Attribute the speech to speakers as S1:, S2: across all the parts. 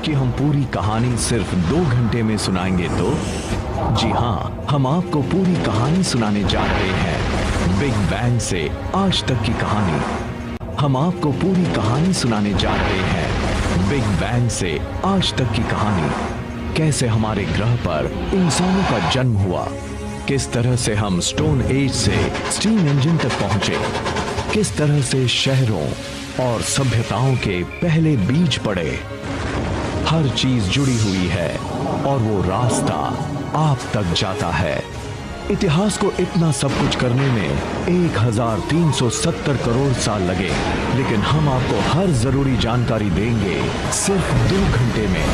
S1: कि हम पूरी कहानी सिर्फ 2 घंटे में सुनाएंगे तो? जी हाँ, हम आपको पूरी कहानी सुनाने जा रहे हैं, बिग बैंग से आज तक की कहानी। हम आपको पूरी कहानी सुनाने जा रहे हैं, बिग बैंग से आज तक की कहानी। कैसे हमारे ग्रह पर इंसानों का जन्म हुआ, किस तरह से हम स्टोन एज से स्टीम इंजन तक पहुंचे, किस तरह से शहरों और सभ्यताओं के पहले बीज पड़े। हर चीज जुड़ी हुई है और वो रास्ता आप तक जाता है। इतिहास को इतना सब कुछ करने में 1370 करोड़ साल लगे, लेकिन हम आपको हर जरूरी जानकारी देंगे सिर्फ 2 घंटे में।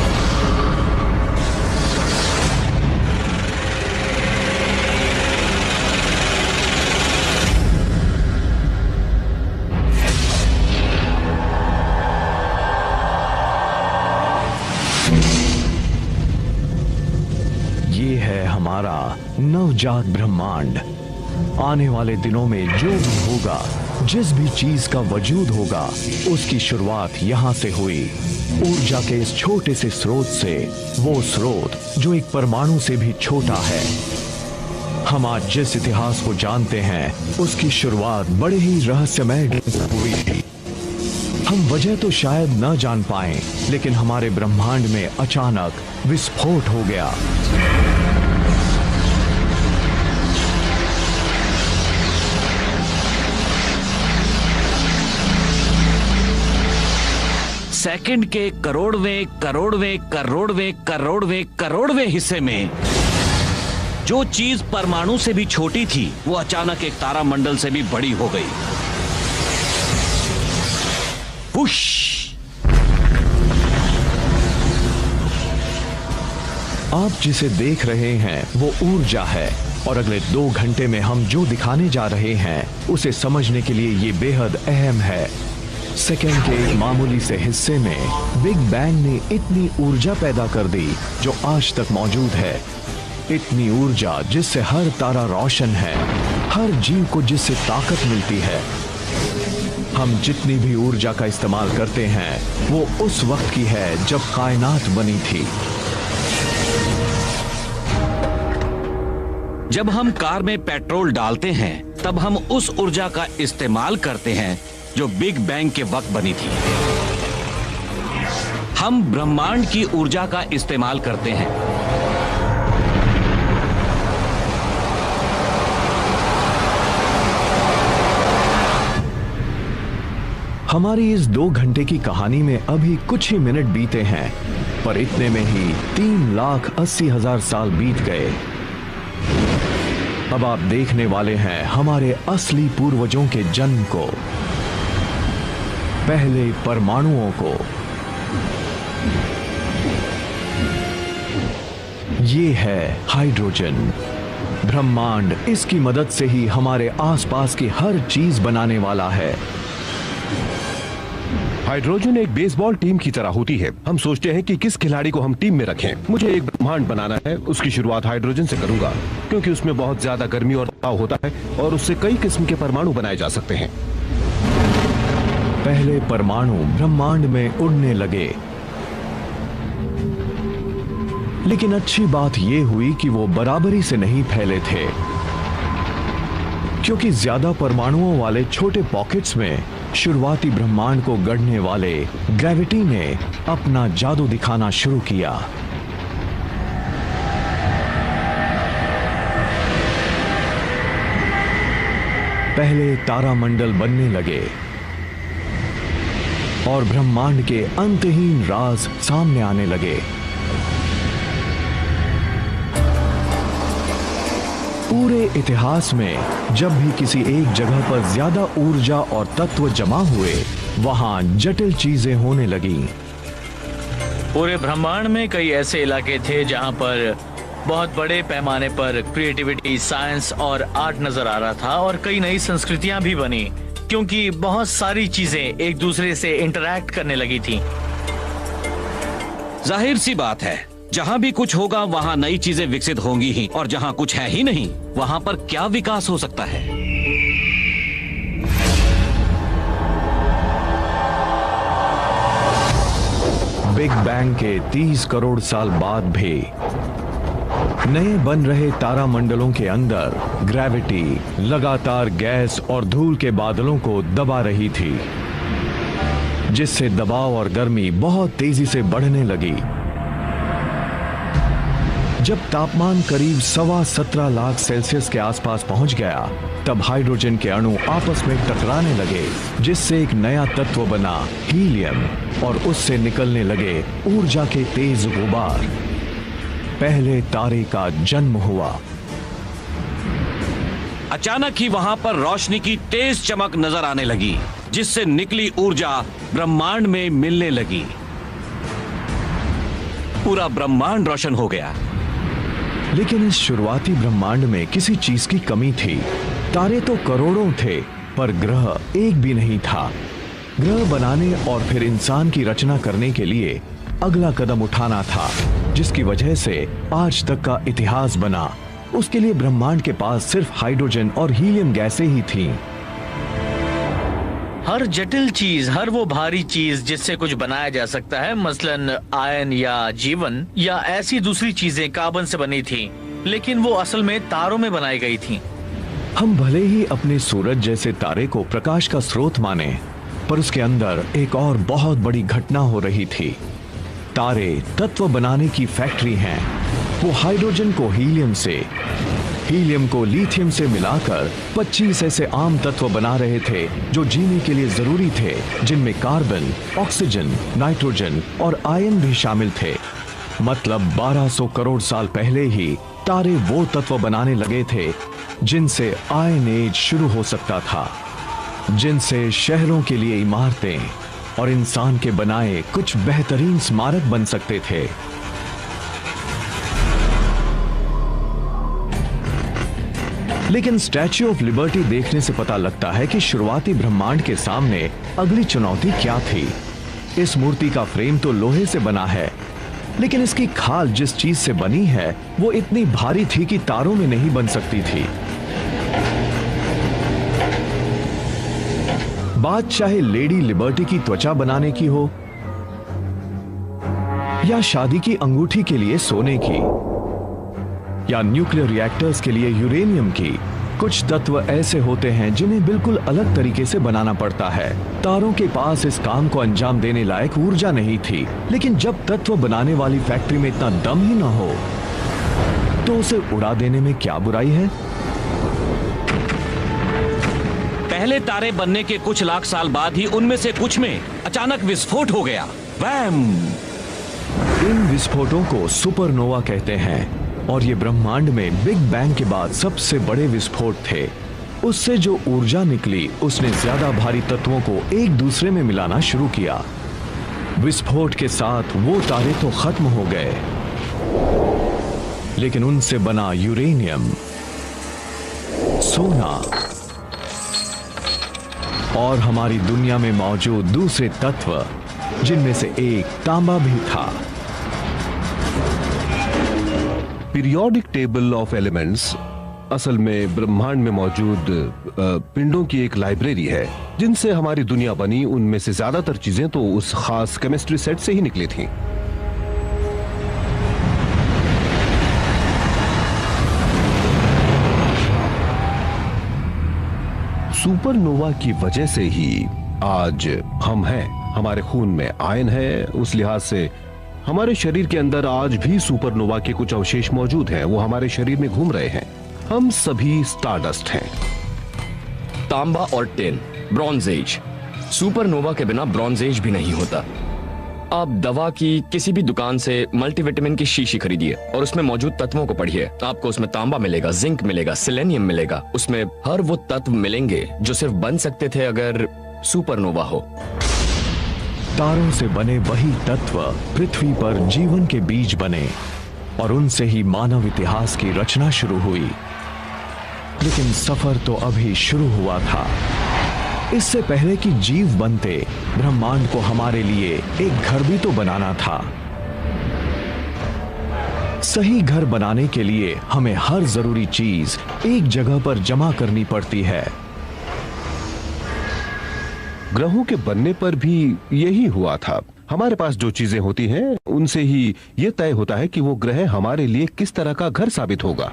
S1: हमारा नवजात ब्रह्मांड। आने वाले दिनों में जो भी होगा, जिस भी चीज का वजूद होगा, उसकी शुरुआत यहां से हुई। ऊर्जा के इस छोटे से स्रोत से, वो स्रोत जो एक परमाणु से भी छोटा है। हम आज जिस इतिहास को जानते हैं, उसकी शुरुआत बड़े ही रहस्यमय हुई थी। हम वजह तो शायद न जान पाए, लेकिन हमारे ब्रह्मांड में अचानक विस्फोट हो गया।
S2: सेकंड के करोड़वें हिस्से में जो चीज परमाणु से भी छोटी थी, वो अचानक एक तारामंडल से भी बड़ी हो गई। पुश!
S1: आप जिसे देख रहे हैं वो ऊर्जा है, और अगले 2 घंटे में हम जो दिखाने जा रहे हैं उसे समझने के लिए ये बेहद अहम है। सेकेंड के एक मामूली से हिस्से में बिग बैंग ने इतनी ऊर्जा पैदा कर दी जो आज तक मौजूद है। इतनी ऊर्जा जिससे हर तारा रोशन है, हर जीव को जिससे ताकत मिलती है। हम जितनी भी ऊर्जा का इस्तेमाल करते हैं वो उस वक्त की है जब कायनात बनी थी।
S2: जब हम कार में पेट्रोल डालते हैं, तब हम उस ऊर्जा का इस्तेमाल करते हैं जो बिग बैंग के वक्त बनी थी। हम ब्रह्मांड की ऊर्जा का इस्तेमाल करते हैं।
S1: हमारी इस 2 घंटे की कहानी में अभी कुछ ही मिनट बीते हैं, पर इतने में ही 3,80,000 साल बीत गए। अब आप देखने वाले हैं हमारे असली पूर्वजों के जन्म को, पहले परमाणुओं को। ये है हाइड्रोजन। ब्रह्मांड इसकी मदद से ही हमारे आसपास की हर चीज बनाने वाला है।
S3: हाइड्रोजन एक बेसबॉल टीम की तरह होती है। हम सोचते हैं कि किस खिलाड़ी को हम टीम में रखें। मुझे एक ब्रह्मांड बनाना है, उसकी शुरुआत हाइड्रोजन से करूंगा, क्योंकि उसमें बहुत ज्यादा गर्मी और दबाव होता है और उससे कई किस्म के परमाणु बनाए जा सकते हैं।
S1: पहले परमाणु ब्रह्मांड में उड़ने लगे, लेकिन अच्छी बात यह हुई कि वो बराबरी से नहीं फैले थे, क्योंकि ज्यादा परमाणुओं वाले छोटे पॉकेट्स में शुरुआती ब्रह्मांड को गढ़ने वाले ग्रेविटी ने अपना जादू दिखाना शुरू किया। पहले तारामंडल बनने लगे और ब्रह्मांड के अंतहीन राज सामने आने लगे। पूरे इतिहास में जब भी किसी एक जगह पर ज्यादा ऊर्जा और तत्व जमा हुए, वहां जटिल चीजें होने लगीं।
S4: पूरे ब्रह्मांड में कई ऐसे इलाके थे जहां पर बहुत बड़े पैमाने पर क्रिएटिविटी, साइंस और आर्ट नजर आ रहा था, और कई नई संस्कृतियां भी बनी, क्योंकि बहुत सारी चीजें एक दूसरे से इंटरैक्ट करने लगी थी।
S2: जाहिर सी बात है, जहां भी कुछ होगा वहां नई चीजें विकसित होंगी ही, और जहां कुछ है ही नहीं, वहां पर क्या विकास हो सकता है?
S1: बिग बैंग के 30 करोड़ साल बाद भी नए बन रहे तारामंडलों के अंदर ग्रेविटी लगातार गैस और धूल के बादलों को दबा रही थी, जिससे दबाव और गर्मी बहुत तेजी से बढ़ने लगी। जब तापमान करीब 17.25 लाख सेल्सियस के आसपास पहुंच गया, तब हाइड्रोजन के अणु आपस में टकराने लगे, जिससे एक नया तत्व बना हीलियम, और उससे निकलने लगे ऊर्जा के तेज गुबार। पहले तारे का जन्म हुआ।
S2: अचानक ही वहां पर रोशनी की तेज चमक नजर आने लगी, जिससे निकली ऊर्जा ब्रह्मांड में मिलने लगी। पूरा ब्रह्मांड रोशन हो गया।
S1: लेकिन इस शुरुआती ब्रह्मांड में किसी चीज की कमी थी। तारे तो करोड़ों थे, पर ग्रह एक भी नहीं था। ग्रह बनाने और फिर इंसान की रचना करने के लिए अगला कदम उठाना था, जिसकी वजह से आज तक का इतिहास बना। उसके लिए ब्रह्मांड के पास सिर्फ हाइड्रोजन और हीलियम गैसें ही थीं।
S4: हर जटिल चीज, हर वो भारी चीज जिससे कुछ बनाया जा सकता है, मसलन आयन या जीवन या ऐसी दूसरी चीजें कार्बन से बनी थी, लेकिन वो असल में तारों में बनाई गई थी।
S1: हम भले ही अपने सूरज जैसे तारे को प्रकाश का स्रोत माने, पर उसके अंदर एक और बहुत बड़ी घटना हो रही थी। तारे तत्व बनाने की फैक्ट्री हैं। वो हाइड्रोजन को हीलियम से, हीलियम को लिथियम से मिलाकर 25 ऐसे आम तत्व बना रहे थे जो जीने के लिए जरूरी थे, जिनमें कार्बन, ऑक्सीजन, नाइट्रोजन और आयन भी शामिल थे। मतलब 1200 करोड़ साल पहले ही तारे वो तत्व बनाने लगे थे जिनसे आयन एज शुरू हो सकता था, जिनसे शहरों के लिए इमारतें और इंसान के बनाए कुछ बेहतरीन स्मारक बन सकते थे। लेकिन स्टैच्यू ऑफ लिबर्टी देखने से पता लगता है कि शुरुआती ब्रह्मांड के सामने अगली चुनौती क्या थी। इस मूर्ति का फ्रेम तो लोहे से बना है, लेकिन इसकी खाल जिस चीज से बनी है वो इतनी भारी थी कि तारों में नहीं बन सकती थी। बात चाहे लेडी लिबर्टी की त्वचा बनाने की हो या शादी की अंगूठी के लिए सोने की या न्यूक्लियर रिएक्टर्स के लिए यूरेनियम की, कुछ तत्व ऐसे होते हैं जिन्हें बिल्कुल अलग तरीके से बनाना पड़ता है। तारों के पास इस काम को अंजाम देने लायक ऊर्जा नहीं थी, लेकिन जब तत्व बनाने वाली फैक्ट्री में इतना दम ही ना हो तो उसे उड़ा देने में क्या बुराई है।
S2: पहले तारे बनने के कुछ लाख साल बाद ही उनमें से कुछ में अचानक विस्फोट हो गया। वैम!
S1: इन विस्फोटों को सुपरनोवा कहते हैं, और ये ब्रह्मांड में बिग बैंग के बाद सबसे बड़े विस्फोट थे। उससे जो ऊर्जा निकली उसने ज्यादा भारी तत्वों को एक दूसरे में मिलाना शुरू किया। विस्फोट के साथ वो तारे तो खत्म हो गए, लेकिन उनसे बना यूरेनियम, सोना और हमारी दुनिया में मौजूद दूसरे तत्व, जिनमें से एक तांबा भी था।
S3: पीरियोडिक टेबल ऑफ एलिमेंट्स असल में ब्रह्मांड में मौजूद पिंडों की एक लाइब्रेरी है, जिनसे हमारी दुनिया बनी। उनमें से ज्यादातर चीजें तो उस खास केमिस्ट्री सेट से ही निकली थीं। सुपरनोवा की वजह से ही आज हम हैं। हमारे खून में आयन है, उस लिहाज से हमारे शरीर के अंदर आज भी सुपरनोवा के कुछ अवशेष मौजूद हैं। वो हमारे शरीर में घूम रहे हैं। हम सभी स्टारडस्ट हैं।
S5: तांबा और टिन, ब्रॉन्ज एज। सुपरनोवा के बिना ब्रॉन्ज एज भी नहीं होता। आप दवा की किसी भी दुकान से मल्टीविटामिन की शीशी खरीदिए और उसमें मौजूद तत्वों को पढ़िए। आपको उसमें तांबा मिलेगा, जिंक मिलेगा, सेलेनियम मिलेगा। उसमें हर वो तत्व मिलेंगे जो सिर्फ बन सकते थे अगर सुपरनोवा हो।
S1: तारों से बने वही तत्व पृथ्वी पर जीवन के बीज बने, और उनसे ही मानव इतिहास की रचना शुरू हुई। लेकिन सफर तो अभी शुरू हुआ था। इससे पहले कि जीव बनते, ब्रह्मांड को हमारे लिए एक घर भी तो बनाना था। सही घर बनाने के लिए हमें हर जरूरी चीज एक जगह पर जमा करनी पड़ती है।
S3: ग्रहों के बनने पर भी यही हुआ था। हमारे पास जो चीजें होती हैं उनसे ही ये तय होता है कि वो ग्रह हमारे लिए किस तरह का घर साबित होगा।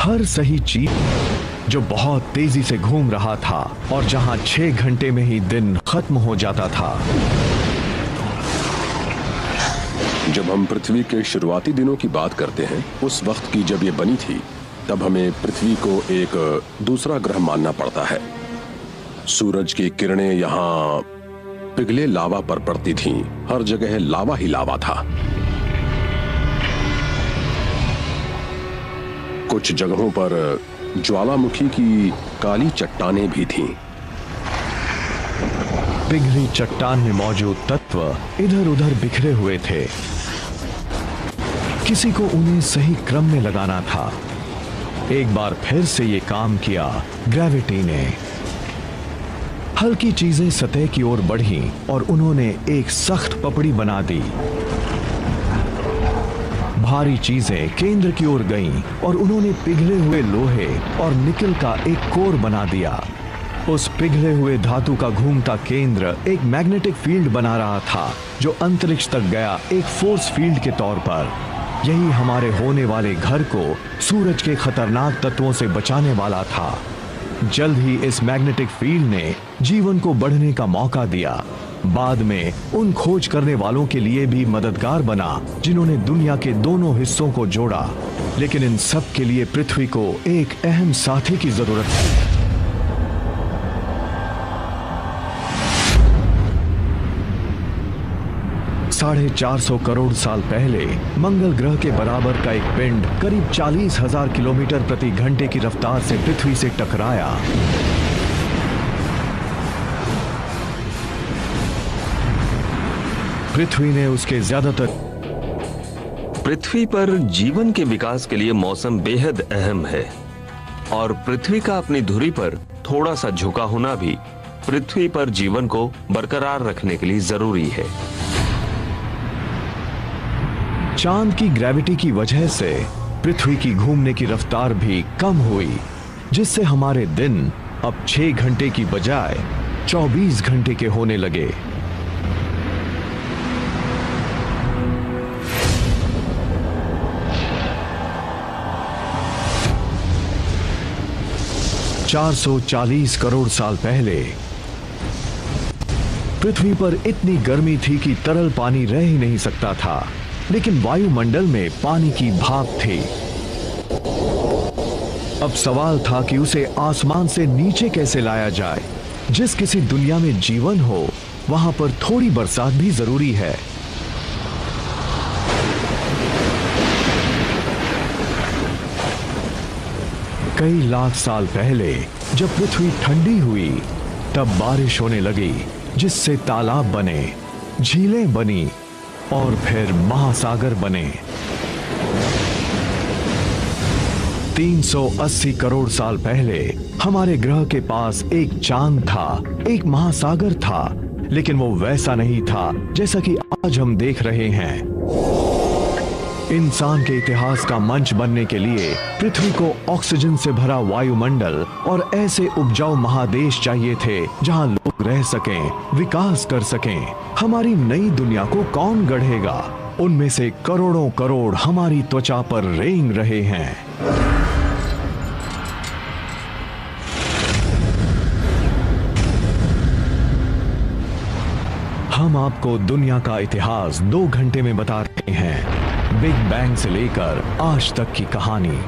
S1: हर सही चीज जो बहुत तेजी से घूम रहा था और जहां 6 घंटे में ही दिन खत्म हो जाता था।
S6: जब हम पृथ्वी के शुरुआती दिनों की बात करते हैं, उस वक्त की जब ये बनी थी, तब हमें पृथ्वी को एक दूसरा ग्रह मानना पड़ता है। सूरज की किरणें यहाँ पिघले लावा पर पड़ती थीं, हर जगह लावा ही लावा था। कुछ जगहों पर ज्वालामुखी की काली चट्टानें भी थीं।
S1: पिघली चट्टान में मौजूद तत्व इधर उधर बिखरे हुए थे। किसी को उन्हें सही क्रम में लगाना था। एक बार फिर से ये काम किया ग्रेविटी ने। हल्की चीजें सतह की ओर बढ़ीं और उन्होंने एक सख्त पपड़ी बना दी। भारी चीजें केंद्र की ओर गईं और उन्होंने पिघले हुए लोहे और निकल का एक कोर बना दिया। उस पिघले हुए धातु का घूमता केंद्र एक मैग्नेटिक फील्ड बना रहा था जो अंतरिक्ष तक गया, एक फोर्स फील्ड के तौर पर। यही हमारे होने वाले घर को सूरज के खतरनाक तत्वों से बचाने वाला था। जल्द ही इस मैग्नेटिक फील्ड ने जीवन को बढ़ने का मौका दिया। बाद में उन खोज करने वालों के लिए भी मददगार बना जिन्होंने दुनिया के दोनों हिस्सों को जोड़ा। लेकिन इन सब के लिए पृथ्वी को एक अहम साथी की जरूरत थी। 450 करोड़ साल पहले मंगल ग्रह के बराबर का एक पिंड करीब 40,000 किलोमीटर प्रति घंटे की रफ्तार से पृथ्वी से टकराया। पृथ्वी ने उसके ज्यादातर
S7: पृथ्वी पर जीवन के विकास के लिए मौसम बेहद अहम है और पृथ्वी का अपनी धुरी पर थोड़ा सा झुका होना भी पृथ्वी पर जीवन को बरकरार रखने के लिए जरूरी है।
S1: चांद की ग्रेविटी की वजह से पृथ्वी की घूमने की रफ्तार भी कम हुई, जिससे हमारे दिन अब 6 घंटे की बजाय 24 घंटे के होने लगे। $440 करोड़ साल पहले पृथ्वी पर इतनी गर्मी थी कि तरल पानी रह ही नहीं सकता था, लेकिन वायुमंडल में पानी की भाप थी। अब सवाल था कि उसे आसमान से नीचे कैसे लाया जाए। जिस किसी दुनिया में जीवन हो, वहां पर थोड़ी बरसात भी जरूरी है। कई लाख साल पहले जब पृथ्वी ठंडी हुई, तब बारिश होने लगी, जिससे तालाब बने, झीलें बनी और फिर महासागर बने। 380 करोड़ साल पहले हमारे ग्रह के पास एक चांद था, एक महासागर था, लेकिन वो वैसा नहीं था जैसा कि आज हम देख रहे हैं। इंसान के इतिहास का मंच बनने के लिए पृथ्वी को ऑक्सीजन से भरा वायुमंडल और ऐसे उपजाऊ महादेश चाहिए थे जहां लोग रह सकें, विकास कर सकें। हमारी नई दुनिया को कौन गढ़ेगा? उनमें से करोड़ों करोड़ हमारी त्वचा पर रेंग रहे हैं। हम आपको दुनिया का इतिहास 2 घंटे में बता रहे हैं। बिग बैंग से लेकर आज तक की कहानी।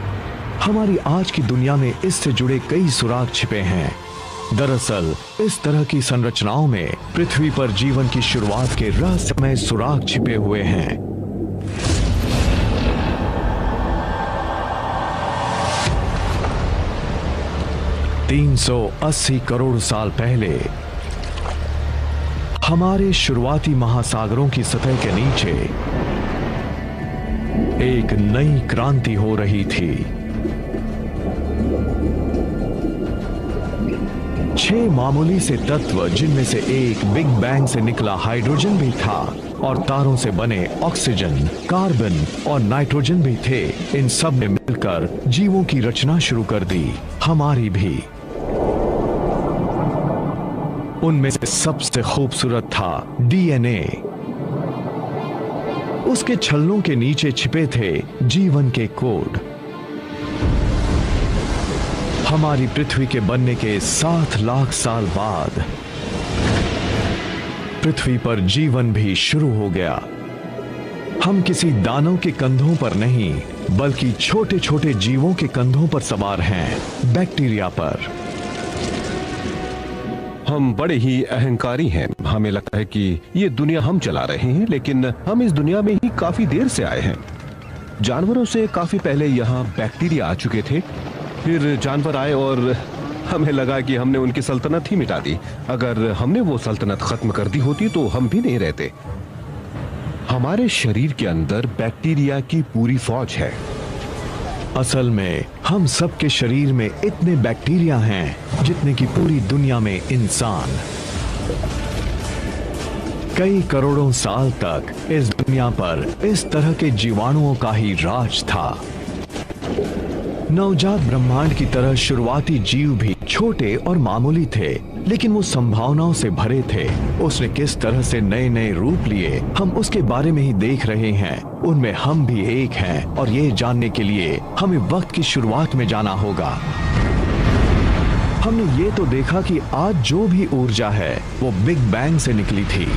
S1: हमारी आज की दुनिया में इससे जुड़े कई सुराग छिपे हैं। दरअसल इस तरह की संरचनाओं में पृथ्वी पर जीवन की शुरुआत के रहस्यमय सुराग छिपे हुए हैं। $380 करोड़ साल पहले हमारे शुरुआती महासागरों की सतह के नीचे एक नई क्रांति हो रही थी। 6 मामूली से तत्व, जिनमें से एक बिग बैंग से निकला हाइड्रोजन भी था और तारों से बने ऑक्सीजन, कार्बन और नाइट्रोजन भी थे। इन सब ने मिलकर जीवों की रचना शुरू कर दी, हमारी भी। उनमें से सबसे खूबसूरत था डीएनए, उसके छल्लों के नीचे छिपे थे जीवन के कोड। हमारी पृथ्वी के बनने के 7 लाख साल बाद पृथ्वी पर जीवन भी शुरू हो गया। हम किसी दानव के कंधों पर नहीं, बल्कि छोटे छोटे जीवों के कंधों पर सवार हैं, बैक्टीरिया पर।
S3: हम बड़े ही अहंकारी हैं। हमें लगता है कि ये दुनिया हम चला रहे हैं, लेकिन हम इस दुनिया में ही काफी देर से आए हैं। जानवरों से काफी पहले यहाँ बैक्टीरिया आ चुके थे, फिर जानवर आए और हमें लगा कि हमने उनकी सल्तनत ही मिटा दी। अगर हमने वो सल्तनत खत्म कर दी होती तो हम भी नहीं रहते। हमारे शरीर के अंदर बैक्टीरिया की पूरी फौज है।
S1: असल में हम सबके शरीर में इतने बैक्टीरिया हैं जितने की पूरी दुनिया में इंसान। कई करोड़ों साल तक इस दुनिया पर इस तरह के जीवाणुओं का ही राज था। नवजात ब्रह्मांड की तरह शुरुआती जीव भी छोटे और मामूली थे, लेकिन वो संभावनाओं से भरे थे। उसने किस तरह से नए नए रूप लिए, हम उसके बारे में ही देख रहे हैं। उनमें हम भी एक हैं, और ये जानने के लिए हमें वक्त की शुरुआत में जाना होगा। हमने ये तो देखा कि आज जो भी ऊर्जा है वो बिग बैंग से निकली थी।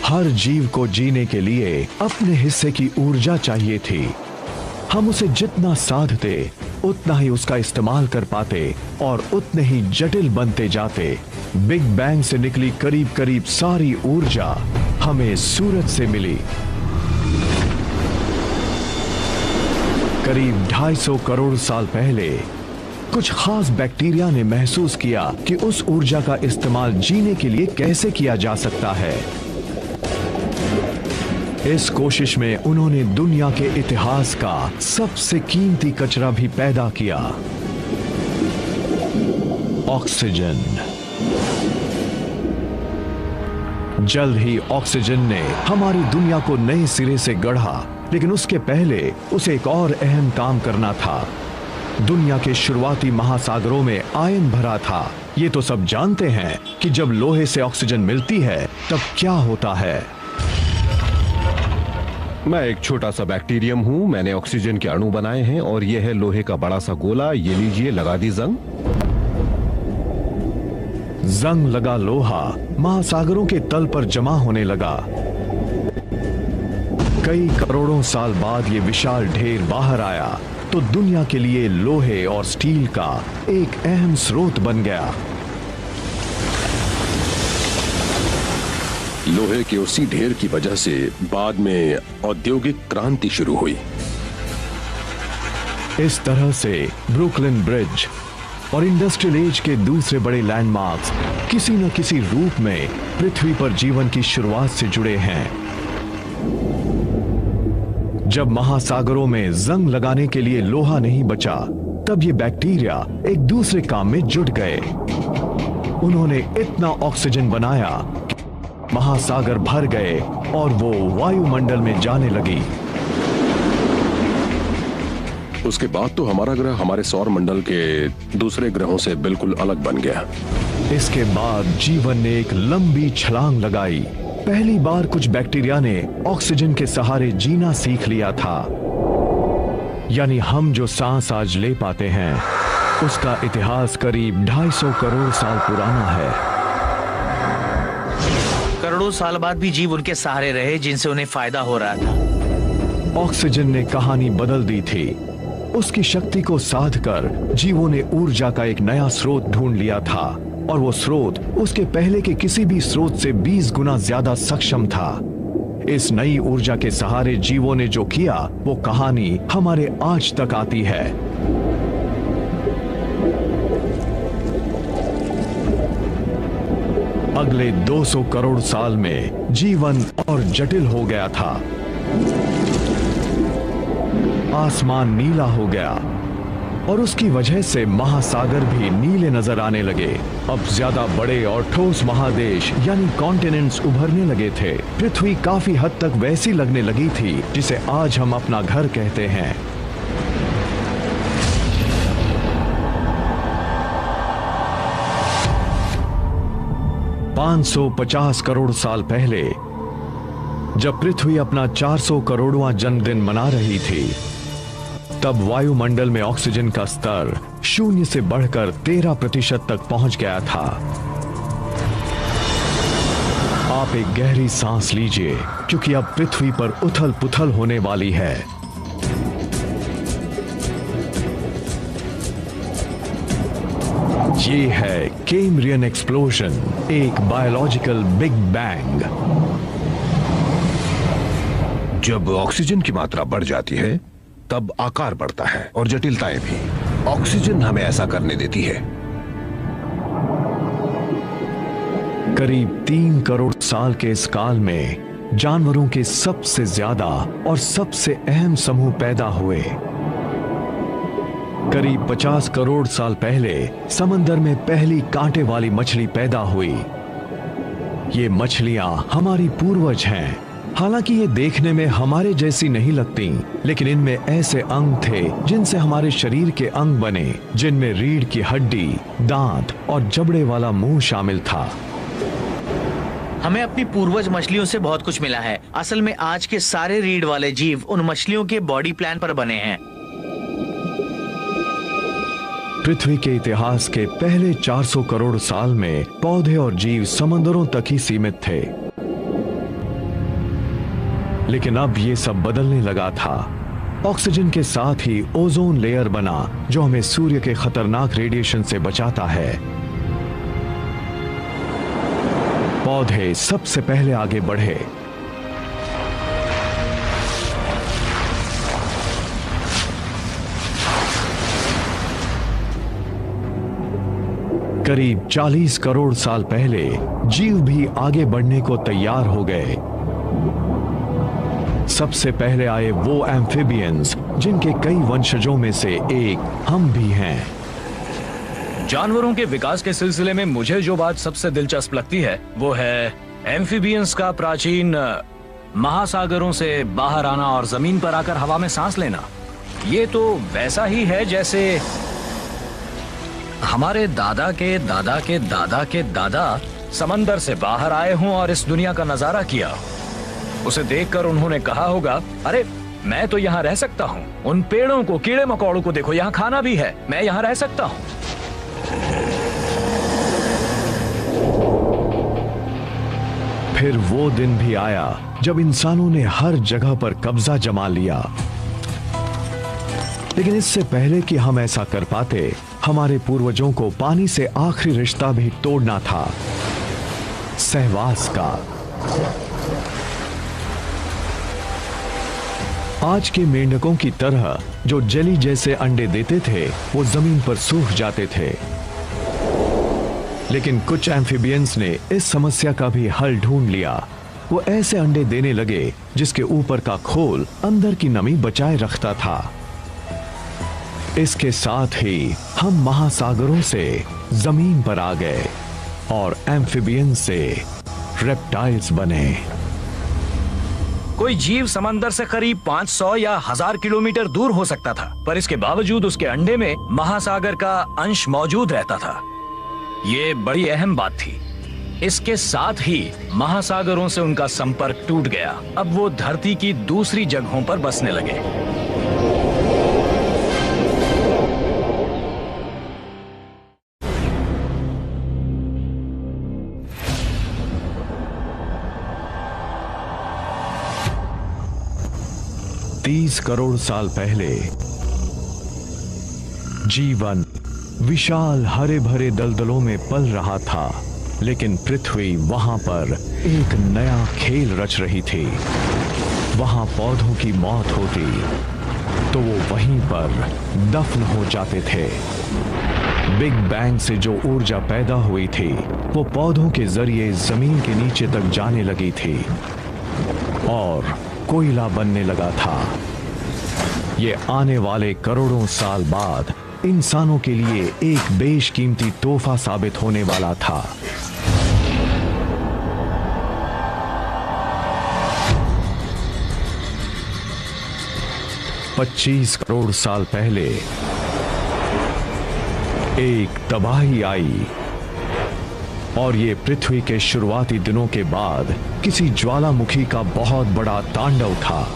S1: हर जीव को जीने के लिए अपने हिस्से की ऊर्जा चाहिए थी। हम उसे जितना साधते उतना ही उसका इस्तेमाल कर पाते और उतने ही जटिल बनते जाते। बिग बैंग से निकली करीब करीब सारी ऊर्जा हमें सूरज से मिली। करीब 250 करोड़ साल पहले कुछ खास बैक्टीरिया ने महसूस किया कि उस ऊर्जा का इस्तेमाल जीने के लिए कैसे किया जा सकता है। इस कोशिश में उन्होंने दुनिया के इतिहास का सबसे कीमती कचरा भी पैदा किया, ऑक्सीजन। जल्द ही ऑक्सीजन ने हमारी दुनिया को नए सिरे से गढ़ा, लेकिन उसके पहले उसे एक और अहम काम करना था। दुनिया के शुरुआती महासागरों में आयन भरा था। ये तो सब जानते हैं कि जब लोहे से ऑक्सीजन मिलती है तब क्या होता है।
S3: मैं एक छोटा सा बैक्टीरियम हूँ। मैंने ऑक्सीजन के अणु बनाए हैं और ये है लोहे का बड़ा सा गोला। ये लीजिए, लगा दी जंग।
S1: जंग लगा लोहा महासागरों के तल पर जमा होने लगा। कई करोड़ों साल बाद ये विशाल ढेर बाहर आया तो दुनिया के लिए लोहे और स्टील का एक अहम स्रोत बन गया।
S6: लोहे के उसी ढेर की वजह से बाद में औद्योगिक क्रांति शुरू हुई।
S1: इस तरह से ब्रुकलिन ब्रिज और इंडस्ट्रियल एज के दूसरे बड़े लैंडमार्क्स किसी न किसी रूप में पृथ्वी पर जीवन की शुरुआत से जुड़े हैं। जब महासागरों में जंग लगाने के लिए लोहा नहीं बचा, तब ये बैक्टीरिया एक दूसरे काम में जुट गए। उन्होंने इतना ऑक्सीजन बनाया कि महासागर भर गए और वो वायुमंडल में जाने लगी।
S6: उसके बाद तो हमारा ग्रह हमारे सौर मंडल के दूसरे ग्रहों से बिल्कुल अलग बन गया।
S1: इसके बाद जीवन ने एक लंबी छलांग लगाई। पहली बार कुछ बैक्टीरिया ने ऑक्सीजन के सहारे जीना सीख लिया था। यानी हम जो सांस आज ले पाते हैं उसका इतिहास करीब 250 करोड़ साल पुराना है।
S4: करोड़ों साल बाद भी जीव उनके सहारे रहे जिनसे उन्हें फायदा हो रहा था।
S1: ऑक्सीजन ने कहानी बदल दी थी। उसकी शक्ति को साध कर जीवों ने ऊर्जा का एक नया स्रोत ढूंढ लिया था, और वो स्रोत उसके पहले के किसी भी स्रोत से 20 गुना ज्यादा सक्षम था। इस नई ऊर्जा के सहारे जीवों ने जो किया वो कहानी हमारे आज तक आती है। अगले 200 करोड़ साल में जीवन और जटिल हो गया था। आसमान नीला हो गया और उसकी वजह से महासागर भी नीले नजर आने लगे। अब ज्यादा बड़े और ठोस महादेश यानी कॉन्टिनेंट्स उभरने लगे थे। पृथ्वी काफी हद तक वैसी लगने लगी थी जिसे आज हम अपना घर कहते हैं। $550 करोड़ साल पहले जब पृथ्वी अपना 400 करोड़वां जन्मदिन मना रही थी, तब वायुमंडल में ऑक्सीजन का स्तर 0 से बढ़कर 13% तक पहुंच गया था। आप एक गहरी सांस लीजिए, क्योंकि अब पृथ्वी पर उथल पुथल होने वाली है। ये है कैम्ब्रियन एक्सप्लोजन, एक बायोलॉजिकल बिग बैंग।
S3: जब ऑक्सीजन की मात्रा बढ़ जाती है तब आकार बढ़ता है और जटिलताएं भी। ऑक्सीजन हमें ऐसा करने देती है।
S1: करीब 3 करोड़ साल के इस काल में जानवरों के सबसे ज्यादा और सबसे अहम समूह पैदा हुए। करीब 50 करोड़ साल पहले समंदर में पहली कांटे वाली मछली पैदा हुई। ये मछलियां हमारी पूर्वज हैं। हालांकि ये देखने में हमारे जैसी नहीं लगती, लेकिन इनमें ऐसे अंग थे जिनसे हमारे शरीर के अंग बने, जिनमें रीढ़ की हड्डी, दांत और जबड़े वाला मुंह शामिल था।
S4: हमें अपनी पूर्वज मछलियों से बहुत कुछ मिला है। असल में आज के सारे रीढ़ वाले जीव उन मछलियों के बॉडी प्लान पर बने हैं।
S1: पृथ्वी के इतिहास के पहले 400 करोड़ साल में पौधे और जीव समंदरों तक ही सीमित थे, लेकिन अब ये सब बदलने लगा था। ऑक्सीजन के साथ ही ओजोन लेयर बना, जो हमें सूर्य के खतरनाक रेडिएशन से बचाता है। पौधे सबसे पहले आगे बढ़े। करीब 40 करोड़ साल पहले जीव भी आगे बढ़ने को तैयार हो गए। सबसे पहले आए वो एम्फिबियंस, जिनके कई वंशजों में से एक हम भी हैं।
S5: जानवरों के विकास के सिलसिले में मुझे जो बात सबसे दिलचस्प लगती है वो है एम्फिबियंस का प्राचीन महासागरों से बाहर आना और जमीन पर आकर हवा में सांस लेना। ये तो वैसा ही है जैसे हमारे दादा के दादा के दादा के दादा समंदर से बाहर आए हों और इस दुनिया का नजारा किया। उसे देखकर उन्होंने कहा होगा, अरे मैं तो यहाँ रह सकता हूँ। उन पेड़ों को, कीड़े मकोड़ों को देखो, यहाँ खाना भी है, मैं यहाँ रह सकता हूँ।
S1: फिर वो दिन भी आया जब इंसानों ने हर जगह पर कब्जा जमा लिया। लेकिन इससे पहले कि हम ऐसा कर पाते, हमारे पूर्वजों को पानी से आखिरी रिश्ता भी तोड़ना था, सहवास का। आज के मेंढकों की तरह जो जेली जैसे अंडे देते थे, वो जमीन पर सूख जाते थे। लेकिन कुछ एम्फिबियंस ने इस समस्या का भी हल ढूंढ लिया। वो ऐसे अंडे देने लगे जिसके ऊपर का खोल अंदर की नमी बचाए रखता था। इसके साथ ही हम महासागरों से जमीन पर आ गए और एम्फिबियंस से रेप्टाइल्स बने।
S5: कोई जीव समंदर से करीब 500 या 1000 किलोमीटर दूर हो सकता था, पर इसके बावजूद उसके अंडे में महासागर का अंश मौजूद रहता था। ये बड़ी अहम बात थी। इसके साथ ही महासागरों से उनका संपर्क टूट गया। अब वो धरती की दूसरी जगहों पर बसने लगे।
S1: तीस करोड़ साल पहले जीवन विशाल हरे भरे दलदलों में पल रहा था, लेकिन पृथ्वी वहां पर एक नया खेल रच रही थी। वहां पौधों की मौत होती तो वो वहीं पर दफन हो जाते थे। बिग बैंग से जो ऊर्जा पैदा हुई थी, वो पौधों के जरिए जमीन के नीचे तक जाने लगी थी और कोयला बनने लगा था। ये आने वाले करोड़ों साल बाद इंसानों के लिए एक बेशकीमती तोहफा साबित होने वाला था। पच्चीस करोड़ साल पहले एक तबाही आई। और ये पृथ्वी के शुरुआती दिनों के बाद किसी ज्वालामुखी का बहुत बड़ा तांडव था।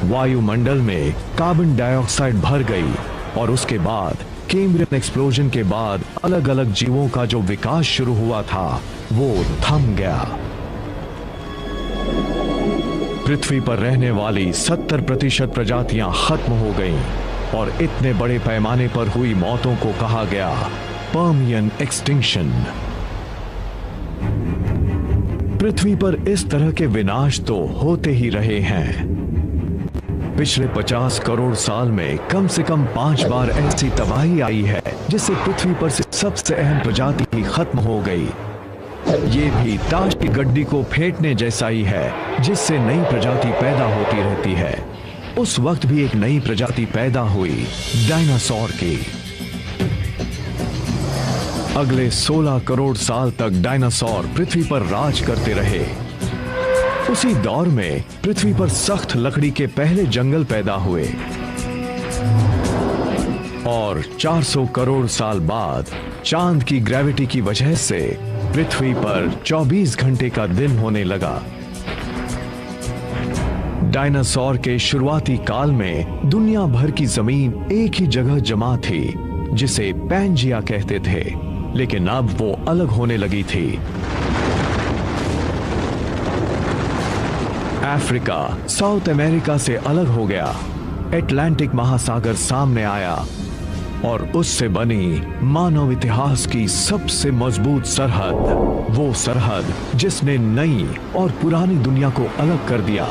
S1: वायुमंडल में कार्बन डाइऑक्साइड भर गई और उसके बाद कैम्ब्रियन एक्सप्लोजन के बाद अलग अलग जीवों का जो विकास शुरू हुआ था वो थम गया। पृथ्वी पर रहने वाली 70% प्रजातियां खत्म हो गईं और इतने बड़े पैमाने पर हुई मौतों को कहा गया पर्मियन एक्सटिंक्शन। पृथ्वी पर इस तरह के विनाश तो होते ही रहे हैं। पिछले 50 करोड़ साल में कम से कम 5 बार ऐसी तबाही आई है जिससे पृथ्वी पर से सबसे अहम प्रजाति ही खत्म हो गई। ये भी ताश की गड्डी को फेंटने जैसा ही है जिससे नई प्रजाति पैदा होती रहती है। उस वक्त भी एक नई प्रजाति पैदा हुई, डायनासोर की। अगले 16 करोड़ साल तक डायनासोर पृथ्वी पर राज करते रहे। उसी दौर में पृथ्वी पर सख्त लकड़ी के पहले जंगल पैदा हुए और 400 करोड़ साल बाद चांद की ग्रेविटी की वजह से पृथ्वी पर 24 घंटे का दिन होने लगा। डायनासोर के शुरुआती काल में दुनिया भर की जमीन एक ही जगह जमा थी जिसे पैंजिया कहते थे, लेकिन अब वो अलग होने लगी थी। अफ्रीका साउथ अमेरिका से अलग हो गया, अटलांटिक महासागर सामने आया और उससे बनी मानव इतिहास की सबसे मजबूत सरहद, वो सरहद जिसने नई और पुरानी दुनिया को अलग कर दिया।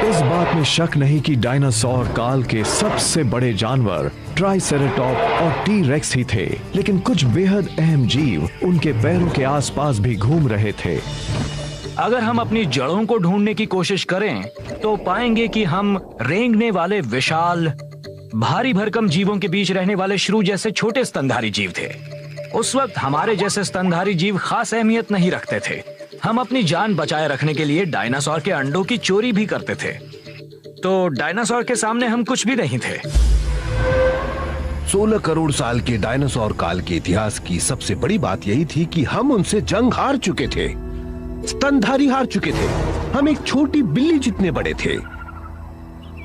S1: इस बात में शक नहीं कि डायनासोर काल के सबसे बड़े जानवर ट्राइसेराटॉप और टी रेक्स ही थे, लेकिन कुछ बेहद अहम जीव उनके पैरों के आसपास भी घूम रहे थे।
S4: अगर हम अपनी जड़ों को ढूंढने की कोशिश करें तो पाएंगे कि हम रेंगने वाले विशाल भारी भरकम जीवों के बीच रहने वाले श्रू जैसे छोटे स्तनधारी जीव थे। उस वक्त हमारे जैसे स्तनधारी जीव खास अहमियत नहीं रखते थे। हम अपनी जान बचाए रखने के लिए डायनासोर के अंडों की चोरी भी करते थे। तो डायनासोर के सामने हम कुछ भी नहीं थे।
S3: 16 करोड़ साल के डायनासोर काल के इतिहास की सबसे बड़ी बात यही थी कि हम उनसे जंग हार चुके थे, स्तनधारी हार चुके थे। हम एक छोटी बिल्ली जितने बड़े थे।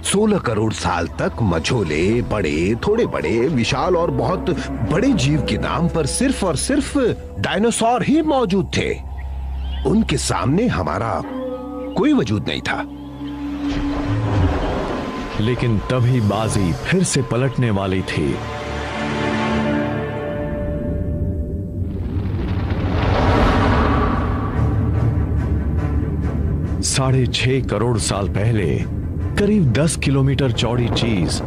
S3: 16 करोड़ साल तक मझोले, बड़े, थोड़े बड़े, विशाल और बहुत बड़े जीव के नाम पर सिर्फ और सिर्फ डायनासोर ही मौजूद थे। उनके सामने हमारा कोई वजूद नहीं था।
S1: लेकिन तभी बाजी फिर से पलटने वाली थी। साढ़े 6 करोड़ साल पहले करीब 10 किलोमीटर चौड़ी चीज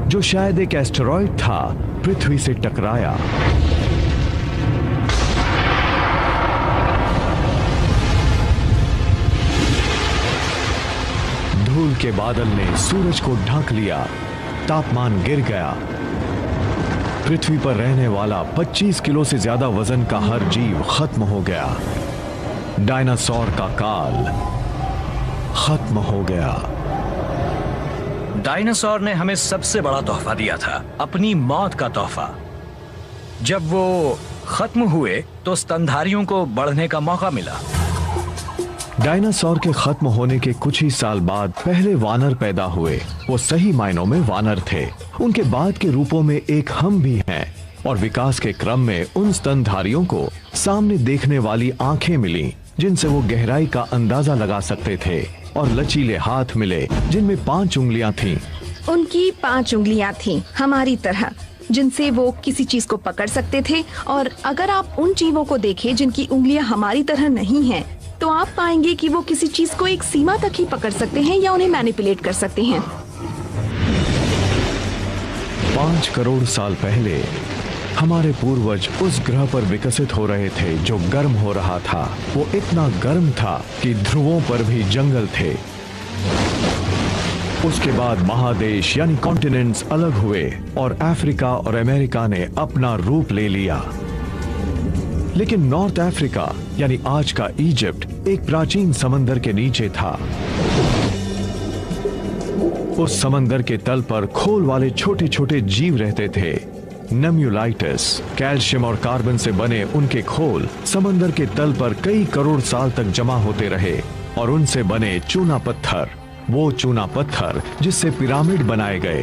S1: जो शायद एक एस्टेरॉयड था पृथ्वी से टकराया। धूल के बादल ने सूरज को ढक लिया, तापमान गिर गया। पृथ्वी पर रहने वाला 25 किलो से ज्यादा वजन का हर जीव खत्म हो गया। डायनासोर का काल खत्म हो गया।
S4: डायनासोर ने हमें सबसे बड़ा तोहफा दिया था, अपनी मौत का तोहफा। जब वो खत्म हुए तो स्तनधारियों को बढ़ने का मौका मिला।
S1: डायनासोर के खत्म होने के कुछ ही साल बाद पहले वानर पैदा हुए। वो सही मायनों में वानर थे। उनके बाद के रूपों में एक हम भी हैं और विकास के क्रम में उन स्तनधारियों को सामने देखने वाली आंखें मिली जिनसे वो गहराई का अंदाजा लगा सकते थे और लचीले हाथ मिले जिनमें 5 उंगलियां थीं।
S8: उनकी 5 उंगलियां थीं हमारी तरह, जिनसे वो किसी चीज को पकड़ सकते थे। और अगर आप उन जीवों को देखें जिनकी उंगलियां हमारी तरह नहीं हैं, तो आप पाएंगे कि वो किसी चीज को एक सीमा तक ही पकड़ सकते हैं या उन्हें मैनिपुलेट कर सकते हैं।
S1: 5 करोड़ साल पहले हमारे पूर्वज उस ग्रह पर विकसित हो रहे थे जो गर्म हो रहा था। वो इतना गर्म था कि ध्रुवों पर भी जंगल थे। उसके बाद महादेश यानी कॉन्टिनेंट्स अलग हुए और अफ्रीका और अमेरिका ने अपना रूप ले लिया। लेकिन नॉर्थ अफ्रीका यानी आज का इजिप्ट एक प्राचीन समंदर के नीचे था। उस समंदर के तल पर खोल वाले छोटे छोटे जीव रहते थे नेम्यूलाइटिस, कैल्शियम और कार्बन से बने उनके खोल समंदर के तल पर कई करोड़ साल तक जमा होते रहे और उनसे बने चूना पत्थर, वो चूना पत्थर जिससे पिरामिड बनाए गए।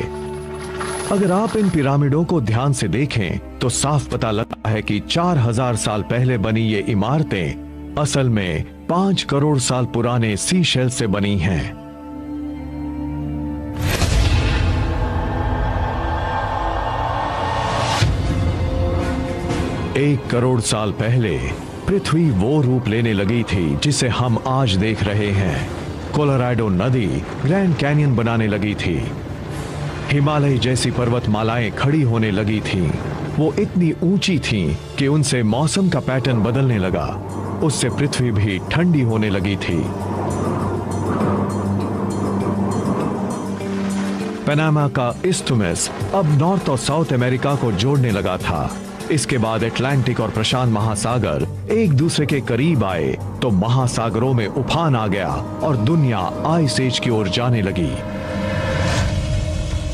S1: अगर आप इन पिरामिडों को ध्यान से देखें तो साफ पता लगता है कि 4000 साल पहले बनी ये इमारतें असल में 5 करोड़ साल पुराने सी शेल से बनी हैं। एक करोड़ साल पहले पृथ्वी वो रूप लेने लगी थी जिसे हम आज देख रहे हैं। कोलोराडो नदी ग्रैंड कैनियन बनाने लगी थी। हिमालय जैसी पर्वतमालाएं खड़ी होने लगी थीं। वो इतनी ऊंची थीं कि उनसे मौसम का पैटर्न बदलने लगा। उससे पृथ्वी भी ठंडी होने लगी थी। पनामा का इस्थमुस अब नॉर्थ और साउथ अमेरिका को जोड़ने लगा था। इसके बाद अटलांटिक और प्रशांत महासागर एक दूसरे के करीब आए तो महासागरों में उफान आ गया और दुनिया आइस एज की ओर जाने लगी।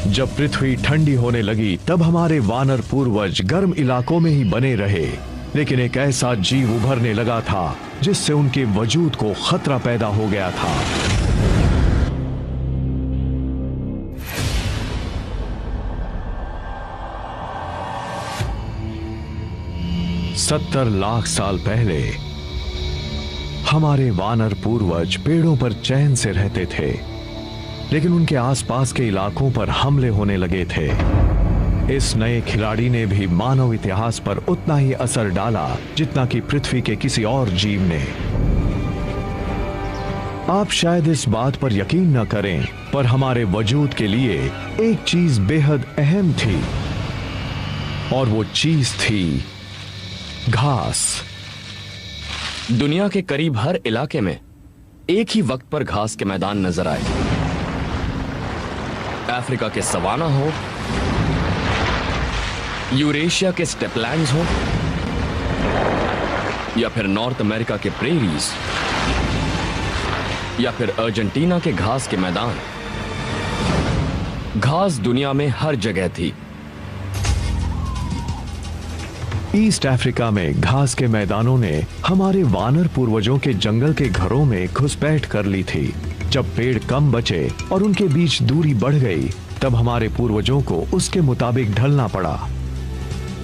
S1: जब पृथ्वी ठंडी होने लगी तब हमारे वानर पूर्वज गर्म इलाकों में ही बने रहे, लेकिन एक ऐसा जीव उभरने लगा था जिससे उनके वजूद को खतरा पैदा हो गया था। सत्तर लाख साल पहले हमारे वानर पूर्वज पेड़ों पर चैन से रहते थे, लेकिन उनके आसपास के इलाकों पर हमले होने लगे थे। इस नए खिलाड़ी ने भी मानव इतिहास पर उतना ही असर डाला जितना कि पृथ्वी के किसी और जीव ने। आप शायद इस बात पर यकीन न करें, पर हमारे वजूद के लिए एक चीज बेहद अहम थी और वो चीज थी घास।
S5: दुनिया के करीब हर इलाके में एक ही वक्त पर घास के मैदान नजर आए। अफ्रीका के सवाना हो, यूरेशिया के स्टेपलैंड्स हो, या फिर नॉर्थ अमेरिका के प्रेरीज, या फिर अर्जेंटीना के घास के मैदान। घास दुनिया में हर जगह थी।
S1: ईस्ट अफ्रीका में घास के मैदानों ने हमारे वानर पूर्वजों के जंगल के घरों में घुसपैठ कर ली थी। जब पेड़ कम बचे और उनके बीच दूरी बढ़ गई, तब हमारे पूर्वजों को उसके मुताबिक ढलना पड़ा।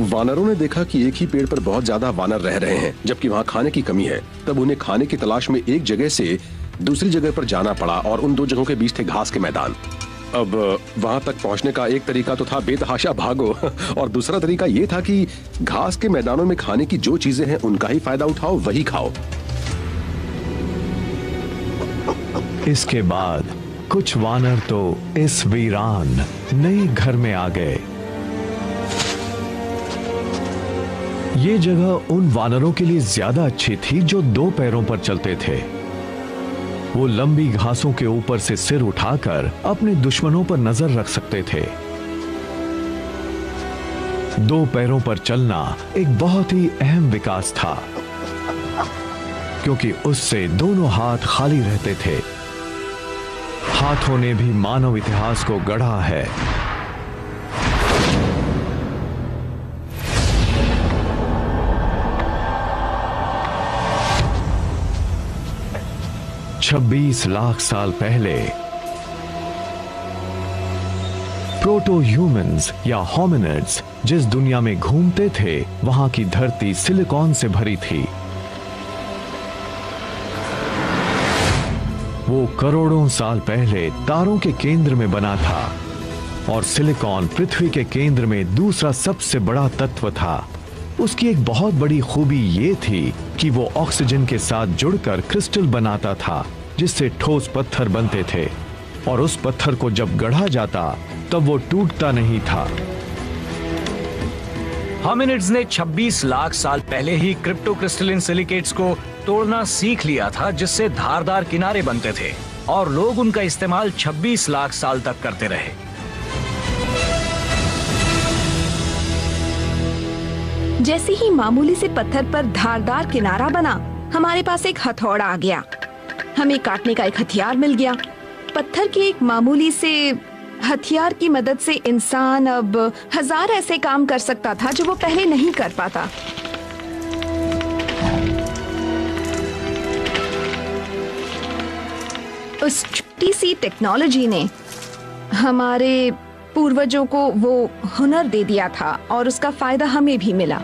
S6: वानरों ने देखा कि एक ही पेड़ पर बहुत ज्यादा वानर रह रहे हैं, जबकि वहाँ खाने की कमी है। तब उन्हें खाने की तलाश में एक जगह से दूसरी जगह पर जाना पड़ा और उन दो जगहों के बीच थे घास के मैदान। अब वहां तक पहुंचने का एक तरीका तो था बेतहाशा भागो और दूसरा तरीका यह था कि घास के मैदानों में खाने की जो चीजें हैं उनका ही फायदा उठाओ, वही खाओ।
S1: इसके बाद कुछ वानर तो इस वीरान नए घर में आ गए। ये जगह उन वानरों के लिए ज्यादा अच्छी थी जो दो पैरों पर चलते थे। वो लंबी घासों के ऊपर से सिर उठाकर अपने दुश्मनों पर नजर रख सकते थे। दो पैरों पर चलना एक बहुत ही अहम विकास था, क्योंकि उससे दोनों हाथ खाली रहते थे। हाथों ने भी मानव इतिहास को गढ़ा है। $26 लाख साल पहले प्रोटो ह्यूमंस या होमिनिड्स जिस दुनिया में घूमते थे, वहां की धरती सिलिकॉन से भरी थी। वो करोड़ों साल पहले तारों के केंद्र में बना था और सिलिकॉन पृथ्वी के केंद्र में दूसरा सबसे बड़ा तत्व था। उसकी एक बहुत बड़ी खूबी ये थी कि वो ऑक्सीजन के साथ जुड़कर क्रिस्टल बनाता था, जिससे ठोस पत्थर बनते थे और उस पत्थर को जब गढ़ा जाता तब वो टूटता नहीं था।
S4: होमिनिड्स ने 26 लाख साल पहले ही क्रिप्टोक्रिस्टलिन सिलिकेट्स को तोड़ना सीख लिया था, जिससे धारदार किनारे बनते थे और लोग उनका इस्तेमाल 26 लाख साल तक करते रहे।
S8: जैसे ही मामूली से पत्थर पर धारदार किनारा बना, हमारे पास एक हथौड़ा आ गया। हमें काटने का एक हथियार मिल गया। पत्थर की एक मामूली से हथियार की मदद से इंसान अब 1000 ऐसे काम कर सकता था जो वो पहले नहीं कर पाता। उस छोटी सी टेक्नोलॉजी ने हमारे पूर्वजों को वो हुनर दे दिया था और उसका फायदा हमें भी मिला।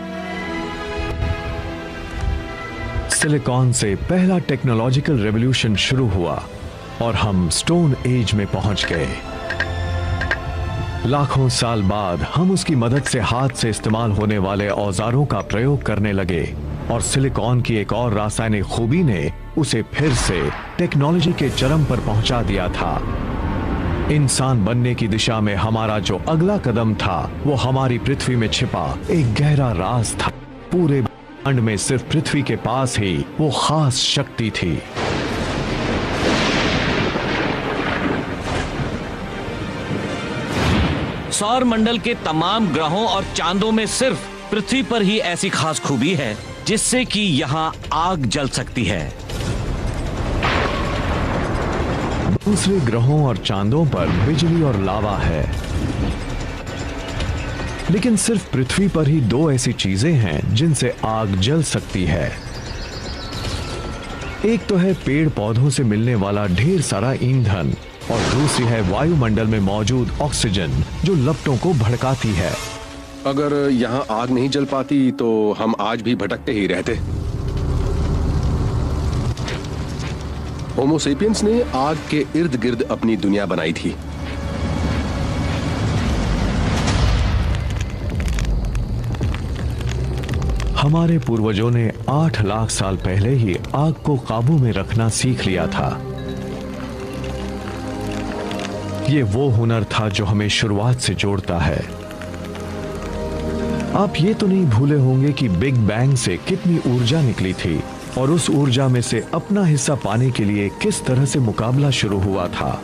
S1: सिलिकॉन से पहला टेक्नोलॉजिकल रेवोल्यूशन शुरू हुआ और हम स्टोन एज में पहुंच गए। लाखों साल बाद हम उसकी मदद से हाथ से इस्तेमाल होने वाले औजारों का प्रयोग करने लगे और सिलिकॉन की एक और रासायनिक खूबी ने उसे फिर से टेक्नोलॉजी के चरम पर पहुंचा दिया था। इंसान बनने की दिशा में हमारा जो अगला कदम था वो हमारी पृथ्वी में छिपा एक गहरा राज था। पूरे ब्रह्मांड में सिर्फ पृथ्वी के पास ही वो खास शक्ति थी।
S2: सौर मंडल के तमाम ग्रहों और चांदों में सिर्फ पृथ्वी पर ही ऐसी खास खूबी है जिससे कि यहाँ आग जल सकती है।
S1: दूसरे ग्रहों और चांदों पर बिजली और लावा है, लेकिन सिर्फ पृथ्वी पर ही 2 ऐसी चीजें हैं जिनसे आग जल सकती है। एक तो है पेड़ पौधों से मिलने वाला ढेर सारा ईंधन और दूसरी है वायुमंडल में मौजूद ऑक्सीजन जो लपटों को भड़काती है।
S6: अगर यहाँ आग नहीं जल पाती तो हम आज भी भटकते ही रहते। होमो सेपियंस ने आग के इर्द गिर्द अपनी दुनिया बनाई थी।
S1: हमारे पूर्वजों ने 8 लाख साल पहले ही आग को काबू में रखना सीख लिया था। ये वो हुनर था जो हमें शुरुआत से जोड़ता है। आप ये तो नहीं भूले होंगे कि बिग बैंग से कितनी ऊर्जा निकली थी और उस ऊर्जा में से अपना हिस्सा पाने के लिए किस तरह से मुकाबला शुरू हुआ था।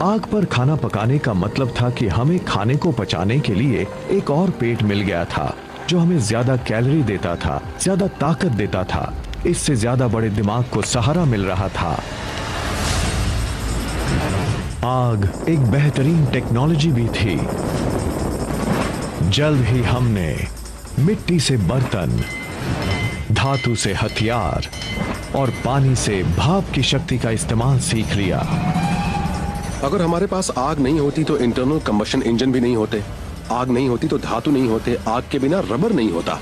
S1: आग पर खाना पकाने का मतलब था कि हमें खाने को पचाने के लिए एक और पेट मिल गया था जो हमें ज्यादा कैलोरी देता था, ज्यादा ताकत देता था, इससे ज्यादा बड़े दिमाग को सहारा मिल रहा था। आग एक बेहतरीन टेक्नोलॉजी भी थी। जल्द ही हमने मिट्टी से बर्तन, धातु से हथियार और पानी से भाप की शक्ति का इस्तेमाल सीख लिया।
S6: अगर हमारे पास आग नहीं होती तो इंटरनल कंबशन इंजन भी नहीं होते, आग नहीं होती तो धातु नहीं होते, आग के बिना रबर नहीं होता।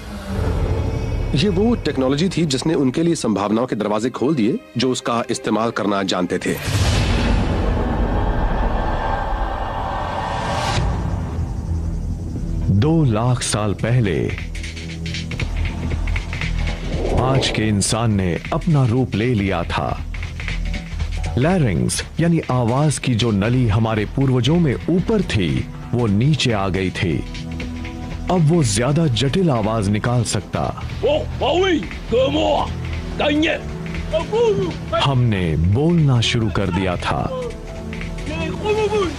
S6: ये वो टेक्नोलॉजी थी जिसने उनके लिए संभावनाओं के दरवाजे खोल दिए जो उसका इस्तेमाल करना जानते थे।
S1: दो लाख साल पहले आज के इंसान ने अपना रूप ले लिया था। लैरिंग्स यानी आवाज की जो नली हमारे पूर्वजों में ऊपर थी वो नीचे आ गई थी। अब वो ज्यादा जटिल आवाज निकाल सकता। हमने बोलना शुरू कर दिया था।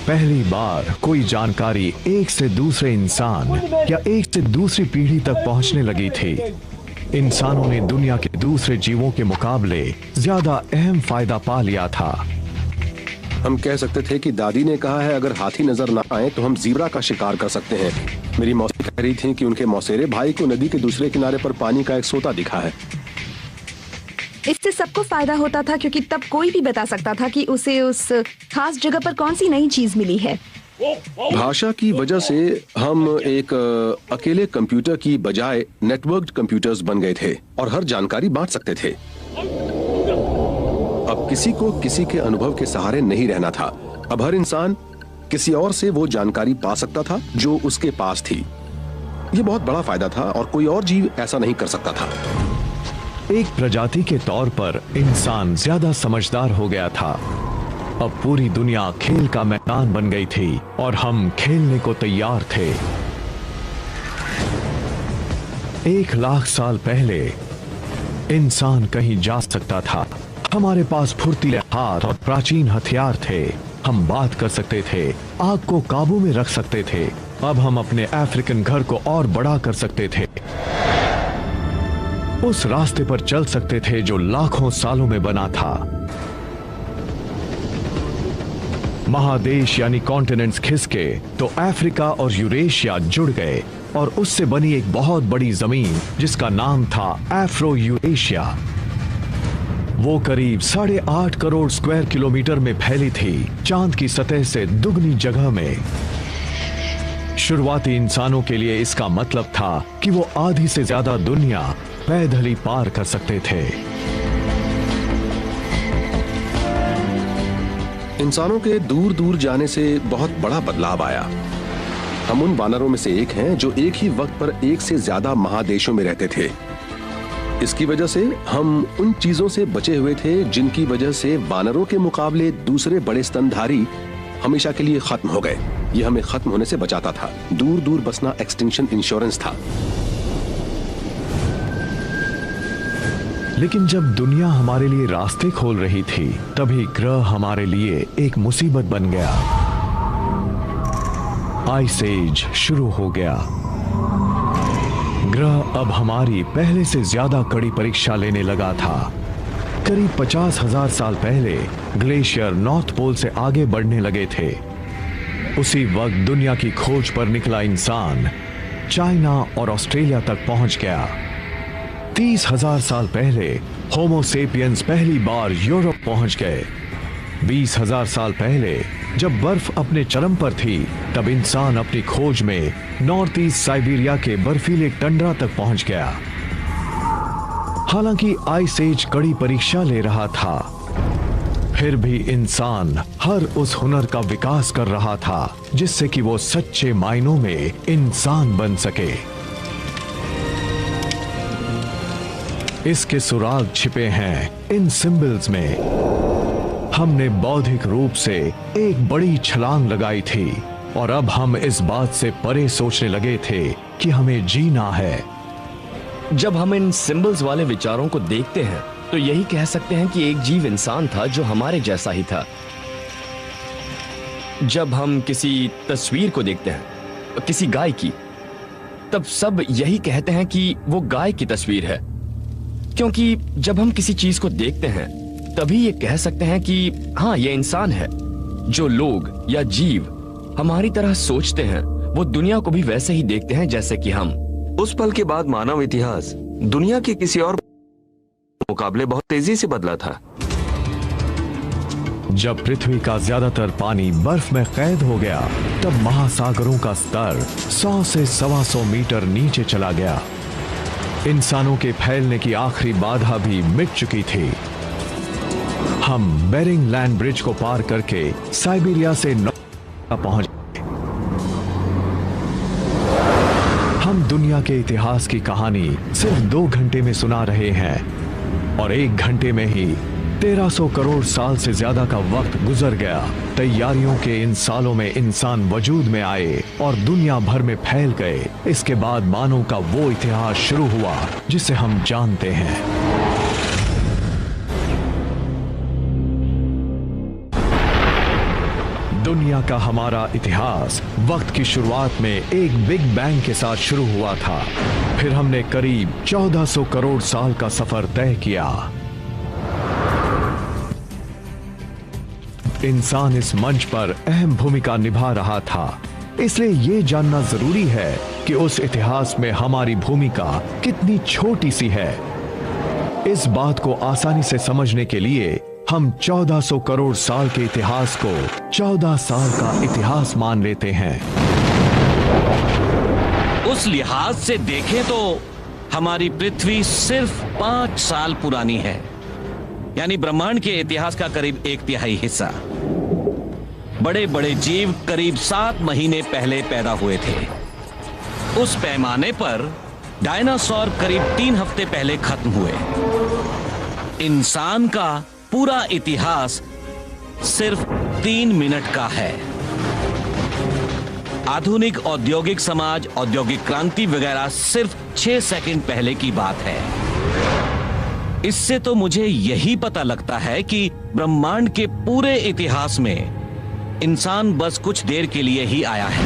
S1: पहली बार कोई जानकारी एक से दूसरे इंसान या एक से दूसरी पीढ़ी तक पहुंचने लगी थी। इंसानों ने दुनिया के दूसरे जीवों के मुकाबले ज्यादा अहम फायदा पा लिया था।
S6: हम कह सकते थे कि दादी ने कहा है अगर हाथी नजर ना आए तो हम ज़ीब्रा का शिकार कर सकते हैं। मेरी मौसी कह रही थी कि उनके मौसेरे भाई को नदी के दूसरे किनारे पर पानी का एक सोता दिखा है।
S8: इससे सबको फायदा होता था क्योंकि तब कोई भी बता सकता था कि उसे उस खास जगह पर कौन सी नई चीज मिली है।
S6: भाषा की वजह से हम एक अकेले कंप्यूटर की बजाय नेटवर्क्ड कंप्यूटर्स बन गए थे और हर जानकारी बांट सकते थे। अब किसी को किसी के अनुभव के सहारे नहीं रहना था। अब हर इंसान किसी और से वो जानकारी पा सकता था जो उसके पास थी। ये बहुत बड़ा फायदा था और कोई और जीव ऐसा नहीं कर सकता था।
S1: एक प्रजाति के तौर पर इंसान ज्यादा समझदार हो गया था। अब पूरी दुनिया खेल का मैदान बन गई थी और हम खेलने को तैयार थे। 1 लाख साल पहले इंसान कहीं जा सकता था। हमारे पास फुर्तीले हाथ और प्राचीन हथियार थे। हम बात कर सकते थे, आग को काबू में रख सकते थे। अब हम अपने अफ्रीकन घर को और बड़ा कर सकते थे। उस रास्ते पर चल सकते थे जो लाखों सालों में बना था। महादेश यानी कॉन्टिनेंट्स खिसके तो अफ्रीका और यूरेशिया जुड़ गए और उससे बनी एक बहुत बड़ी जमीन जिसका नाम था अफ्रो यूरेशिया। वो करीब 8.5 करोड़ स्क्वायर किलोमीटर में फैली थी, चांद की सतह से दुगनी जगह में। शुरुआती इंसानों के लिए इसका मतलब था कि वो आधी से ज्यादा दुनिया पैदल ही पार कर सकते थे।
S6: इंसानों के दूर दूर जाने से बहुत बड़ा बदलाव आया। हम उन वानरों में से एक हैं जो एक ही वक्त पर एक से ज्यादा महादेशों में रहते थे। इसकी वजह से हम उन चीजों से बचे हुए थे जिनकी वजह से वानरों के मुकाबले दूसरे बड़े स्तनधारी हमेशा के लिए खत्म हो गए। यह हमें खत्म होने से बचाता था। दूर दूर बसना एक्सटिंक्शन इंश्योरेंस था।
S1: लेकिन जब दुनिया हमारे लिए रास्ते खोल रही थी, तभी ग्रह हमारे लिए एक मुसीबत बन गया। आइस एज शुरू हो गया। ग्रह अब हमारी पहले से ज्यादा कड़ी परीक्षा लेने लगा था। करीब 50,000 साल पहले ग्लेशियर नॉर्थ पोल से आगे बढ़ने लगे थे। उसी वक्त दुनिया की खोज पर निकला इंसान चाइना और ऑस्ट्रेलिया तक पहुंच गया। 30,000 साल पहले होमो सेपियंस पहली बार यूरोप पहुंच गए। 20,000 साल पहले जब बर्फ अपने चरम पर थी, तब इंसान अपनी खोज में नॉर्थ ईस्ट साइबेरिया के बर्फीले टंड्रा तक पहुंच गया। हालांकि आइस एज कड़ी परीक्षा ले रहा था, फिर भी इंसान हर उस हुनर का विकास कर रहा था जिससे कि वो सच्चे मायनों में इंसान बन सके। इसके सुराग छिपे हैं इन सिंबल्स में। हमने बौद्धिक रूप से एक बड़ी छलांग लगाई थी और अब हम इस बात से परे सोचने लगे थे कि हमें जीना है।
S5: जब हम इन सिंबल्स वाले विचारों को देखते हैं तो यही कह सकते हैं कि एक जीव इंसान था जो हमारे जैसा ही था। जब हम किसी तस्वीर को देखते हैं, किसी गाय की, तब सब यही कहते हैं कि वो गाय की तस्वीर है, क्योंकि जब हम किसी चीज को देखते हैं तभी ये कह सकते हैं कि हाँ, ये इंसान है। जो लोग या जीव हमारी तरह सोचते हैं वो दुनिया को भी वैसे ही देखते हैं जैसे कि हम।
S7: उस पल के बाद मानव इतिहास दुनिया के किसी और मुकाबले बहुत तेजी से बदला था।
S1: जब पृथ्वी का ज्यादातर पानी बर्फ में कैद हो गया, तब महासागरों का स्तर 100 से 125 मीटर नीचे चला गया। इंसानों के फैलने की आखिरी बाधा भी मिट चुकी थी। हम बेरिंग लैंड ब्रिज को पार करके साइबेरिया से पहुंच गए। हम दुनिया के इतिहास की कहानी सिर्फ 2 घंटे में सुना रहे हैं और 1 घंटे में ही 1300 करोड़ साल से ज्यादा का वक्त गुजर गया। तैयारियों के इन सालों में इंसान वजूद में आए और दुनिया भर में फैल गए। इसके बाद मानव का वो इतिहास शुरू हुआ जिसे हम जानते हैं। दुनिया का हमारा इतिहास वक्त की शुरुआत में एक बिग बैंग के साथ शुरू हुआ था। फिर हमने करीब 1400 करोड़ साल का सफर तय किया। इंसान इस मंच पर अहम भूमिका निभा रहा था, इसलिए यह जानना जरूरी है कि उस इतिहास में हमारी भूमिका कितनी छोटी सी है। इस बात को आसानी से समझने के लिए हम 1400 करोड़ साल के इतिहास को 14 साल का इतिहास मान लेते हैं।
S2: उस लिहाज से देखें तो हमारी पृथ्वी सिर्फ 5 साल पुरानी है, यानी ब्रह्मांड के इतिहास का करीब 1/3 हिस्सा। बड़े बड़े जीव करीब 7 महीने पहले पैदा हुए थे। उस पैमाने पर डायनासोर करीब 3 हफ्ते पहले खत्म हुए। इंसान का पूरा इतिहास सिर्फ 3 मिनट का है। आधुनिक औद्योगिक समाज, औद्योगिक क्रांति वगैरह सिर्फ 6 सेकंड पहले की बात है। इससे तो मुझे यही पता लगता है कि ब्रह्मांड के पूरे इतिहास में इंसान बस कुछ देर के लिए ही आया है।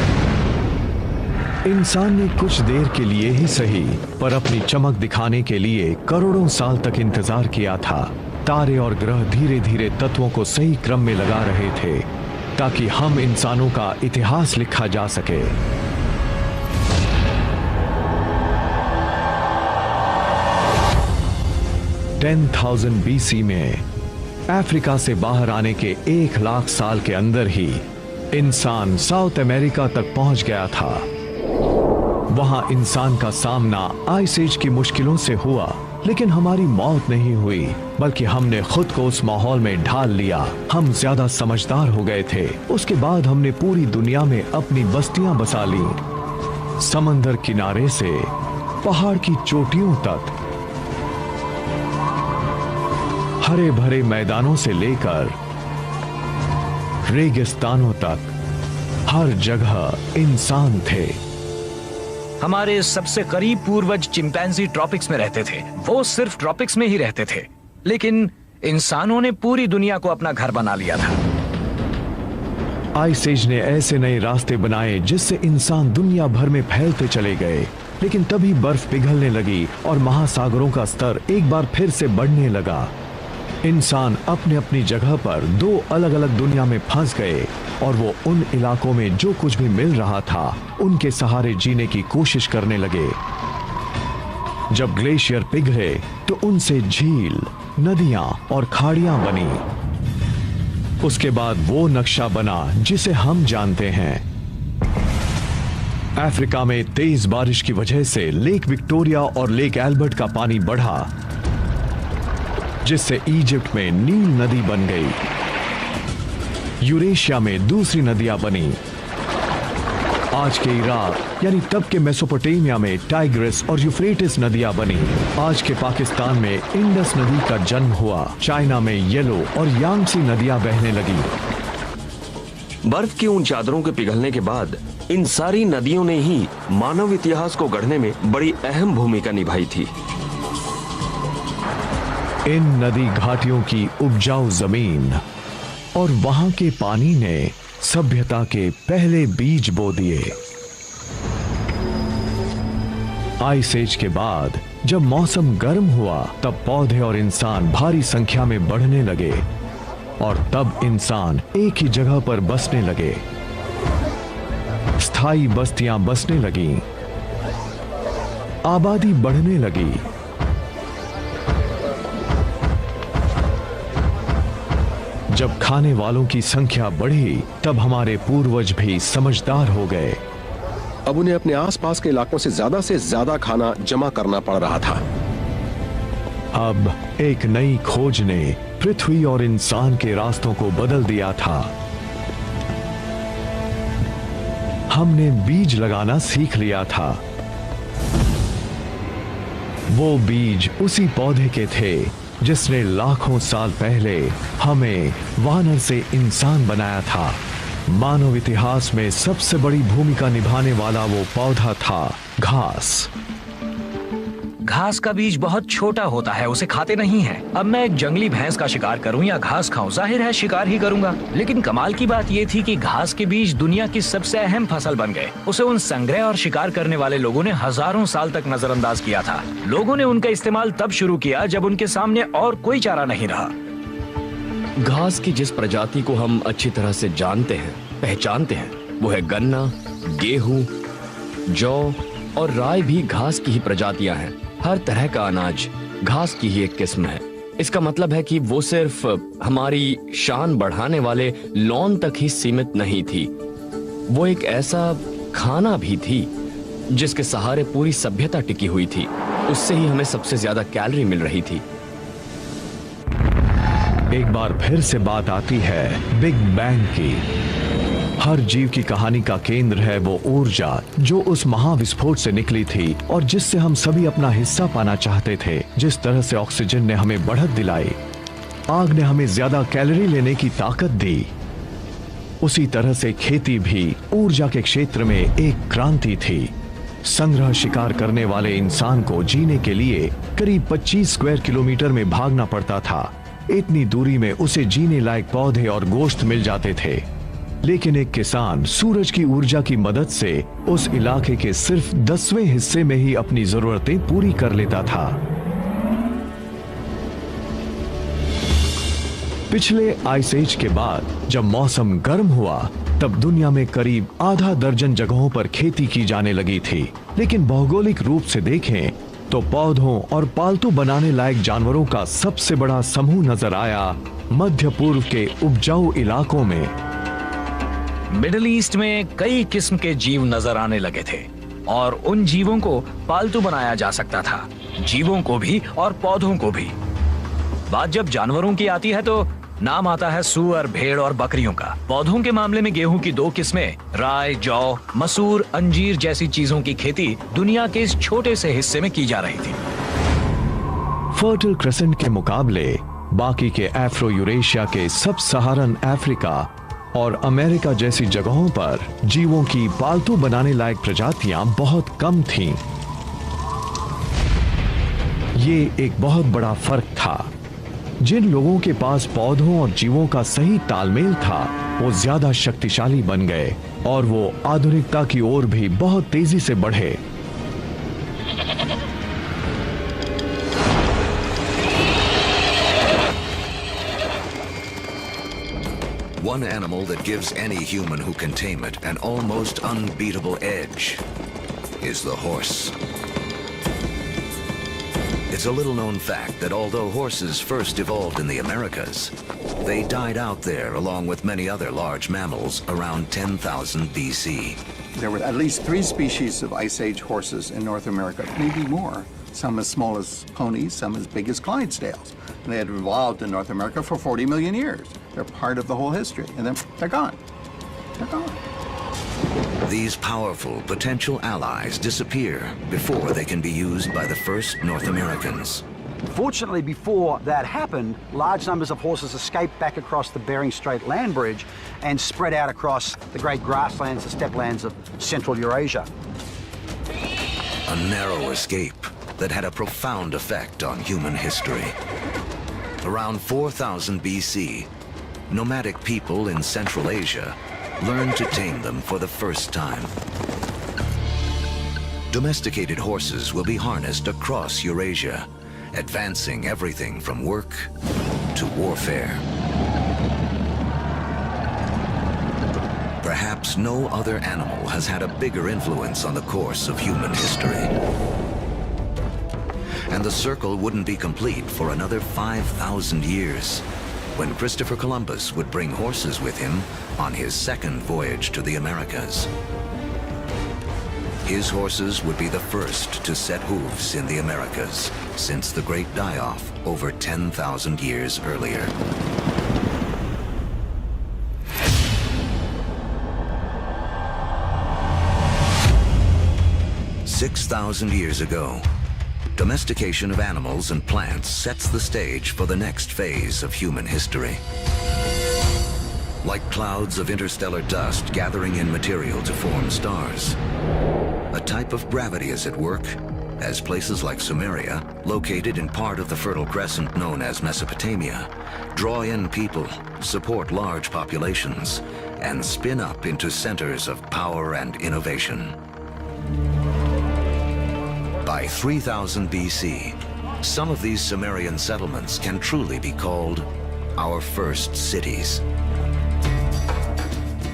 S1: इंसान ने कुछ देर के लिए ही सही, पर अपनी चमक दिखाने के लिए करोड़ों साल तक इंतजार किया था। तारे और ग्रह धीरे धीरे तत्वों को सही क्रम में लगा रहे थे। ताकि हम इंसानों का इतिहास लिखा जा सके। 10,000 BC में अफ्रीका से बाहर आने के 1 लाख साल के अंदर ही इंसान साउथ अमेरिका तक पहुंच गया था। वहां इंसान का सामना आइस एज की मुश्किलों से हुआ, लेकिन हमारी मौत नहीं हुई, बल्कि हमने खुद को उस माहौल में ढाल लिया। हम ज्यादा समझदार हो गए थे। उसके बाद हमने पूरी दुनिया में अपनी बस्तियां बसा ली, समंदर किनारे से पहाड़ की चोटियों तक, हरे भरे मैदानों से लेकर रेगिस्तानों तक, हर जगह इंसान थे।
S9: हमारे सबसे करीब पूर्वज चिंपैंजी ट्रॉपिक्स में रहते थे। वो सिर्फ ट्रॉपिक्स में ही रहते थे, लेकिन इंसानों ने पूरी दुनिया को अपना घर बना लिया था।
S1: आइस एज ने ऐसे नए रास्ते बनाए जिससे इंसान दुनिया भर में फैलते चले गए, लेकिन तभी बर्फ पिघलने लगी और महासागरों का स्तर एक बार फिर से बढ़ने लगा। इंसान अपने अपनी जगह पर 2 अलग अलग दुनिया में फंस गए और वो उन इलाकों में जो कुछ भी मिल रहा था उनके सहारे जीने की कोशिश करने लगे। जब ग्लेशियर पिघले तो उनसे झील, नदियां और खाड़ियां बनी। उसके बाद वो नक्शा बना जिसे हम जानते हैं। अफ्रीका में तेज बारिश की वजह से लेक विक्टोरिया और लेक एल्बर्ट का पानी बढ़ा, जिससे इजिप्ट में नील नदी बन गई। यूरेशिया में दूसरी नदियां बनी। आज के इराक यानी तब के मेसोपोटामिया में टाइग्रिस और यूफ्रेटिस नदियां बनी। आज के पाकिस्तान में इंडस नदी का जन्म हुआ। चाइना में येलो और यांगसी नदियां बहने लगी।
S7: बर्फ की उन चादरों के पिघलने के बाद इन सारी नदियों ने ही मानव इतिहास को गढ़ने में बड़ी अहम भूमिका निभाई थी।
S1: इन नदी घाटियों की उपजाऊ जमीन और वहां के पानी ने सभ्यता के पहले बीज बो दिए। आइस एज के बाद जब मौसम गर्म हुआ तब पौधे और इंसान भारी संख्या में बढ़ने लगे और तब इंसान एक ही जगह पर बसने लगे। स्थायी बस्तियां बसने लगीं, आबादी बढ़ने लगी। जब खाने वालों की संख्या बढ़ी तब हमारे पूर्वज भी समझदार हो गए।
S6: अब उन्हें अपने आसपास के इलाकों से ज्यादा खाना जमा करना पड़ रहा था।
S1: अब एक नई खोज ने पृथ्वी और इंसान के रास्तों को बदल दिया था। हमने बीज लगाना सीख लिया था। वो बीज उसी पौधे के थे जिसने लाखों साल पहले हमें वानर से इंसान बनाया था। मानव इतिहास में सबसे बड़ी भूमिका निभाने वाला वो पौधा था घास।
S9: घास का बीज बहुत छोटा होता है, उसे खाते नहीं हैं। अब मैं एक जंगली भैंस का शिकार करूं या घास खाऊं, जाहिर है शिकार ही करूंगा। लेकिन कमाल की बात ये थी कि घास के बीज दुनिया की सबसे अहम फसल बन गए। उसे उन संग्रह और शिकार करने वाले लोगों ने हजारों साल तक नजरअंदाज किया था। लोगों ने उनका इस्तेमाल तब शुरू किया जब उनके सामने और कोई चारा नहीं रहा।
S5: घास की जिस प्रजाति को हम अच्छी तरह से जानते हैं, पहचानते हैं, वो है गन्ना, गेहूं, जौ और राई भी घास की ही प्रजातियां हैं। हर तरह का अनाज घास की ही एक किस्म है। इसका मतलब है कि वो सिर्फ हमारी शान बढ़ाने वाले लॉन तक ही सीमित नहीं थी, वो एक ऐसा खाना भी थी जिसके सहारे पूरी सभ्यता टिकी हुई थी। उससे ही हमें सबसे ज्यादा कैलोरी मिल रही थी।
S1: एक बार फिर से बात आती है बिग बैंग की। हर जीव की कहानी का केंद्र है वो ऊर्जा जो उस महाविस्फोट से निकली थी और जिससे हम सभी अपना हिस्सा पाना चाहते थे। जिस तरह से ऑक्सीजन ने हमें बढ़त दिलाई, आग ने हमें ज्यादा कैलोरी लेने की ताकत दी, उसी तरह से खेती भी ऊर्जा के क्षेत्र में एक क्रांति थी। संग्रह शिकार करने वाले इंसान को जीने के लिए करीब 25 स्क्वायर किलोमीटर में भागना पड़ता था। इतनी दूरी में उसे जीने लायक पौधे और गोश्त मिल जाते थे, लेकिन एक किसान सूरज की ऊर्जा की मदद से उस इलाके के सिर्फ 10वें हिस्से में ही अपनी जरूरतें पूरी कर लेता था। पिछले आइस एज के बाद जब मौसम गर्म हुआ तब दुनिया में करीब आधा दर्जन जगहों पर खेती की जाने लगी थी। लेकिन भौगोलिक रूप से देखें तो पौधों और पालतू बनाने लायक जानवरों का सबसे बड़ा समूह नजर आया मध्य पूर्व के उपजाऊ इलाकों में।
S9: मिडिल ईस्ट में कई किस्म के जीव नजर आने लगे थे और उन जीवों को पालतू बनाया जा सकता था, जीवों को भी और पौधों को भी। बात जब जानवरों की आती है तो नाम आता है सूअर, भेड़ और बकरियों का। पौधों के मामले में गेहूं की 2 किस्में, राय, जौ, मसूर, अंजीर जैसी चीजों की खेती दुनिया के इस छोटे से हिस्से में की जा रही थी।
S1: फर्टिल क्रेसेंट के मुकाबले बाकी के अफ्रो यूरेशिया के सब सहारन अफ्रीका और अमेरिका जैसी जगहों पर जीवों की पालतू बनाने लायक प्रजातियां बहुत कम थीं। ये एक बहुत बड़ा फर्क था। जिन लोगों के पास पौधों और जीवों का सही तालमेल था वो ज्यादा शक्तिशाली बन गए और वो आधुनिकता की ओर भी बहुत तेजी से बढ़े।
S10: One animal that gives any human who can tame it an almost unbeatable edge is the horse. It's a little-known fact that although horses first evolved in the Americas, they died out there along with many other large mammals around 10,000 BC.
S11: There were at least 3 species of Ice Age horses in North America, maybe more. Some as small as ponies, some as big as Clydesdales. And they had evolved in North America for 40 million years. They're part of the whole history, and then they're gone. They're gone.
S10: These powerful potential allies disappear before they can be used by the first North Americans.
S12: Fortunately, before that happened, large numbers of horses escaped back across the Bering Strait land bridge and spread out across the great grasslands, the steppe lands of Central Eurasia.
S10: A narrow escape that had a profound effect on human history. Around 4000 BC, nomadic people in Central Asia learned to tame them for the first time. Domesticated horses will be harnessed across Eurasia, advancing everything from work to warfare. Perhaps no other animal has had a bigger influence on the course of human history. And the circle wouldn't be complete for another 5,000 years, when Christopher Columbus would bring horses with him on his second voyage to the Americas. His horses would be the first to set hooves in the Americas since the Great Die-Off over 10,000 years earlier. "6,000 years ago, domestication of animals and plants sets the stage for the next phase of human history. Like clouds of interstellar dust gathering in material to form stars, a type of gravity is at work as places like Sumeria, located in part of the Fertile Crescent known as Mesopotamia, draw in people, support large populations, and spin up into centers of power and innovation. By 3000 BC, some of these Sumerian settlements can truly be called our first cities.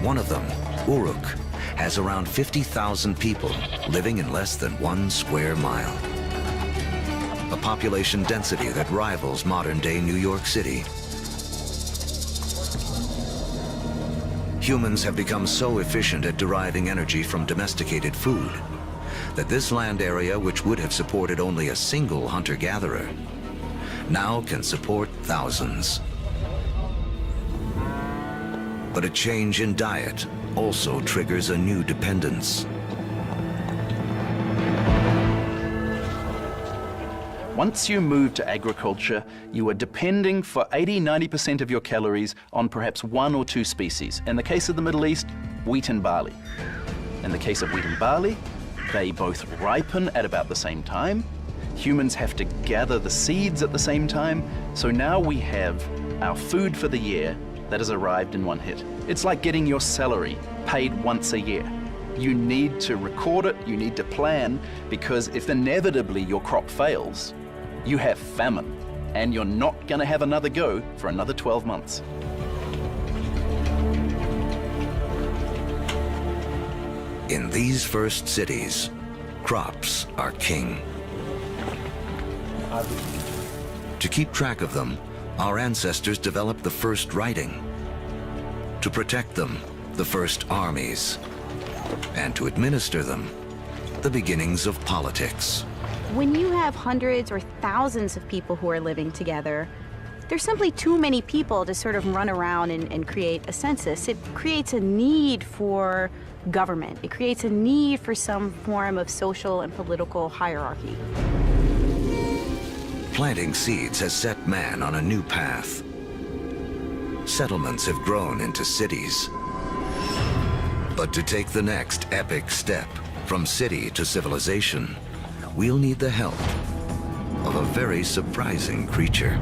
S10: One of them, Uruk, has around 50,000 people living in less than 1 square mile. A population density that rivals modern-day New York City. Humans have become so efficient at deriving energy from domesticated food that this land area, which would have supported only a single hunter-gatherer, now can support thousands. But a change in diet also triggers a new dependence.
S13: Once you move to agriculture, you are depending for 80–90% of your calories on perhaps 1 or 2 species. In the case of the Middle East, wheat and barley. In the case of wheat and barley, they both ripen at about the same time. Humans have to gather the seeds at the same time. So now we have our food for the year that has arrived in one hit. It's like getting your salary paid once a year. You need to record it, you need to plan, because if inevitably your crop fails, you have famine. and you're not going to have another go for another 12 months.
S10: In these first cities, crops are king. To keep track of them, our ancestors developed the first writing. To protect them, the first armies. And to administer them, the beginnings of politics.
S14: When you have hundreds or thousands of people who are living together, there's simply too many people to sort of run around and create a census. It creates a need for government. It creates a need for some form of social and political hierarchy.
S10: Planting seeds has set man on a new path. Settlements have grown into cities. But to take the next epic step from city to civilization, we'll need the help of a very surprising creature.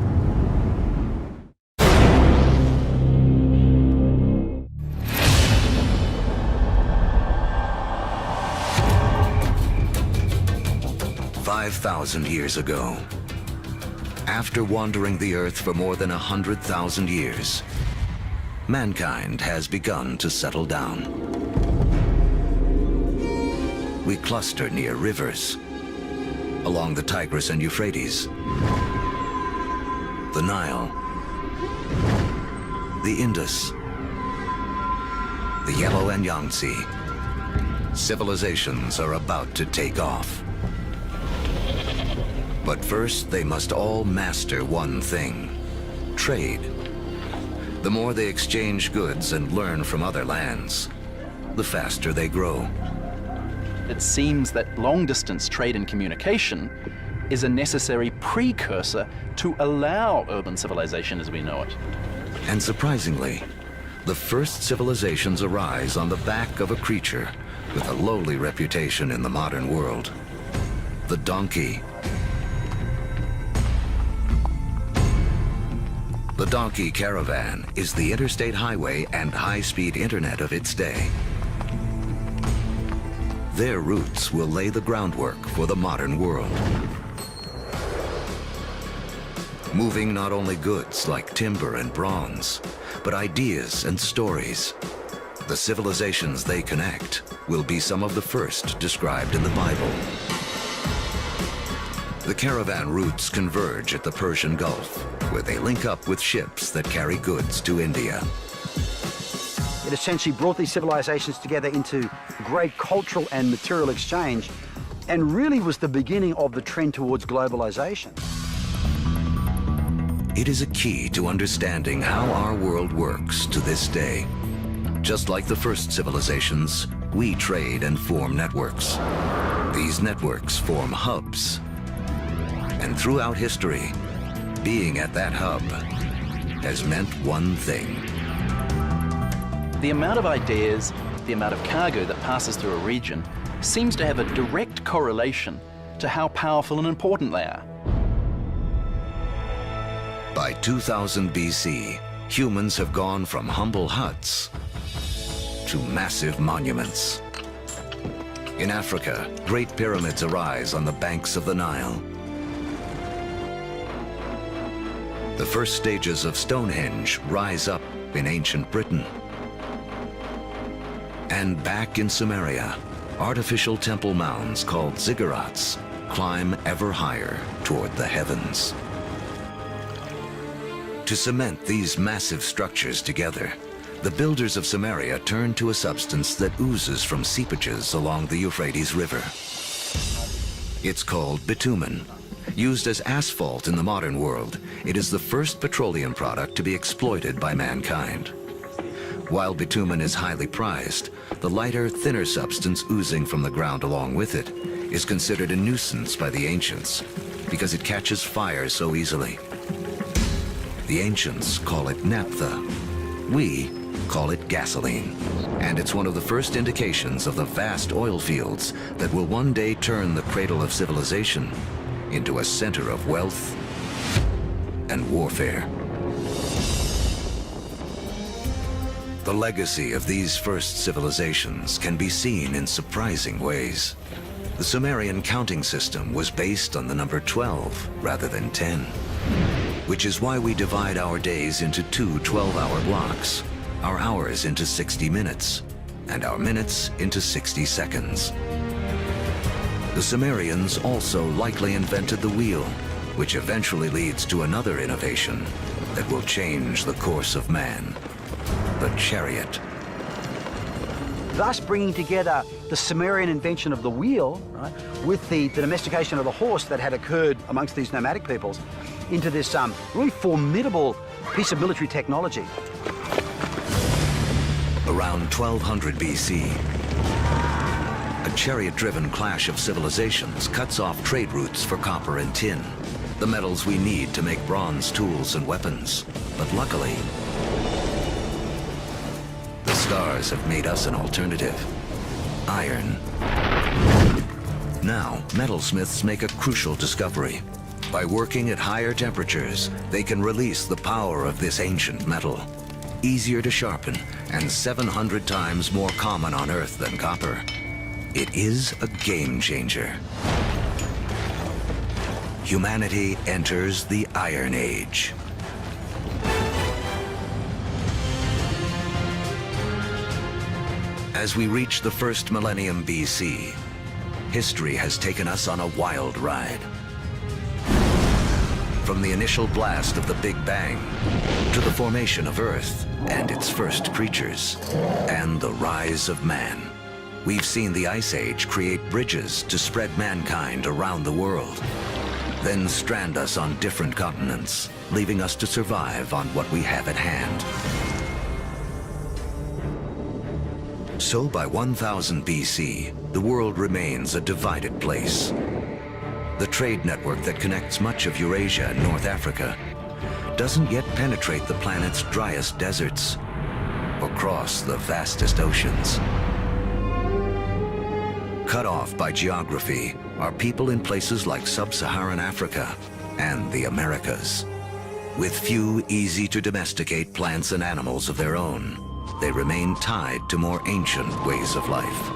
S10: "5,000 years ago, after wandering the earth for more than 100,000 years, mankind has begun to settle down. We cluster near rivers, along the Tigris and Euphrates, the Nile, the Indus, the Yellow and Yangtze. Civilizations are about to take off. But first, they must all master one thing: trade. The more they exchange goods and learn from other lands, the faster they grow.
S13: It seems that long-distance trade and communication is a necessary precursor to allow urban civilization as we know it.
S10: And surprisingly, the first civilizations arise on the back of a creature with a lowly reputation in the modern world: the donkey. The donkey caravan is the interstate highway and high-speed internet of its day. Their routes will lay the groundwork for the modern world. Moving not only goods like timber and bronze, but ideas and stories. The civilizations they connect will be some of the first described in the Bible. The caravan routes converge at the Persian Gulf, where they link up with ships that carry goods to India.
S12: It essentially brought these civilizations together into great cultural and material exchange, and really was the beginning of the trend towards globalization.
S10: It is a key to understanding how our world works to this day. Just like the first civilizations, we trade and form networks. These networks form hubs. And throughout history, being at that hub has meant one thing.
S13: The amount of ideas, the amount of cargo that passes through a region seems to have a direct correlation to how powerful and important they are.
S10: By 2000 BC, humans have gone from humble huts to massive monuments. In Africa, great pyramids arise on the banks of the Nile. The first stages of Stonehenge rise up in ancient Britain. And back in Sumeria, artificial temple mounds called ziggurats climb ever higher toward the heavens. To cement these massive structures together, the builders of Sumeria turned to a substance that oozes from seepages along the Euphrates River. It's called bitumen. Used as asphalt in the modern world, it is the first petroleum product to be exploited by mankind. While bitumen is highly prized, the lighter, thinner substance oozing from the ground along with it is considered a nuisance by the ancients because it catches fire so easily. The ancients call it naphtha. We call it gasoline. And it's one of the first indications of the vast oil fields that will one day turn the cradle of civilization into a center of wealth and warfare. The legacy of these first civilizations can be seen in surprising ways. The Sumerian counting system was based on the number 12 rather than 10. which is why we divide our days into two 12-hour blocks, our hours into 60 minutes, and our minutes into 60 seconds. The Sumerians also likely invented the wheel, which eventually leads to another innovation that will change the course of man, the chariot.
S12: Thus bringing together the Sumerian invention of the wheel, right, with the domestication of the horse that had occurred amongst these nomadic peoples into this really formidable piece of military technology.
S10: Around 1200 BC, a chariot-driven clash of civilizations cuts off trade routes for copper and tin, the metals we need to make bronze tools and weapons. But luckily, the stars have made us an alternative: iron. Now, metalsmiths make a crucial discovery. By working at higher temperatures, they can release the power of this ancient metal. Easier to sharpen and 700 times more common on Earth than copper. It is a game changer. Humanity enters the Iron Age. As we reach the first millennium BC, history has taken us on a wild ride. From the initial blast of the Big Bang to the formation of Earth and its first creatures, and the rise of man. We've seen the Ice Age create bridges to spread mankind around the world, then strand us on different continents, leaving us to survive on what we have at hand. So by 1000 BC, the world remains a divided place. The trade network that connects much of Eurasia and North Africa doesn't yet penetrate the planet's driest deserts or cross the vastest oceans. Cut off by geography are people in places like sub-Saharan Africa and the Americas. With few easy-to-domesticate plants and animals of their own, they remain tied to more ancient ways of life.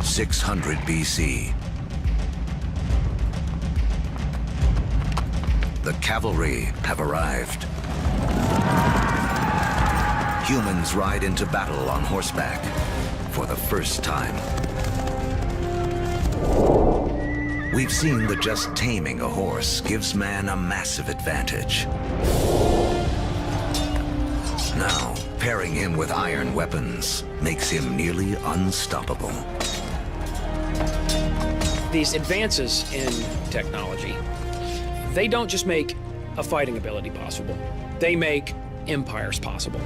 S10: 600 BC. The cavalry have arrived. Humans ride into battle on horseback for the first time. We've seen that just taming a horse gives man a massive advantage. Now, pairing him with iron weapons makes him nearly unstoppable.
S15: These advances in technology, they don't just make a fighting ability possible, they make empires possible.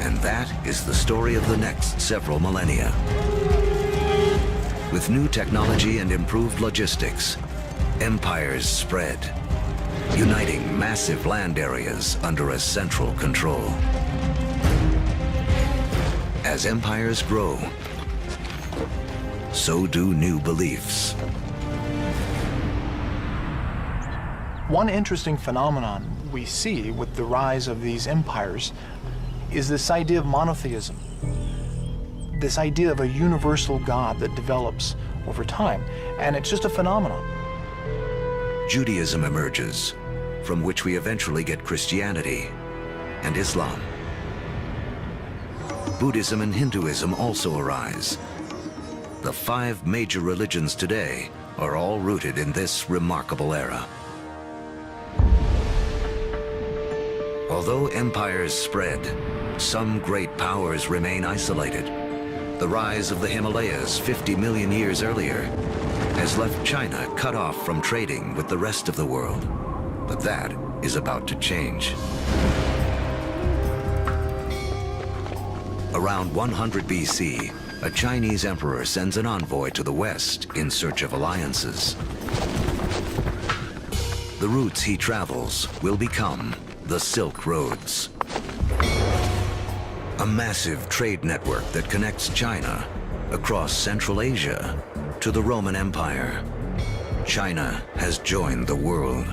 S10: And that is the story of the next several millennia. With new technology and improved logistics, empires spread, uniting massive land areas under a central control. As empires grow, so do new beliefs.
S16: One interesting phenomenon we see with the rise of these empires is this idea of monotheism, this idea of a universal God that develops over time, and it's just a phenomenon.
S10: Judaism emerges, from which we eventually get Christianity and Islam. Buddhism and Hinduism also arise. The 5 major religions today are all rooted in this remarkable era. Although empires spread, some great powers remain isolated. The rise of the Himalayas 50 million years earlier has left China cut off from trading with the rest of the world. But that is about to change. Around 100 BC, a Chinese emperor sends an envoy to the West in search of alliances. The routes he travels will become the Silk Roads, a massive trade network that connects China across Central Asia to the Roman Empire. China has joined the world.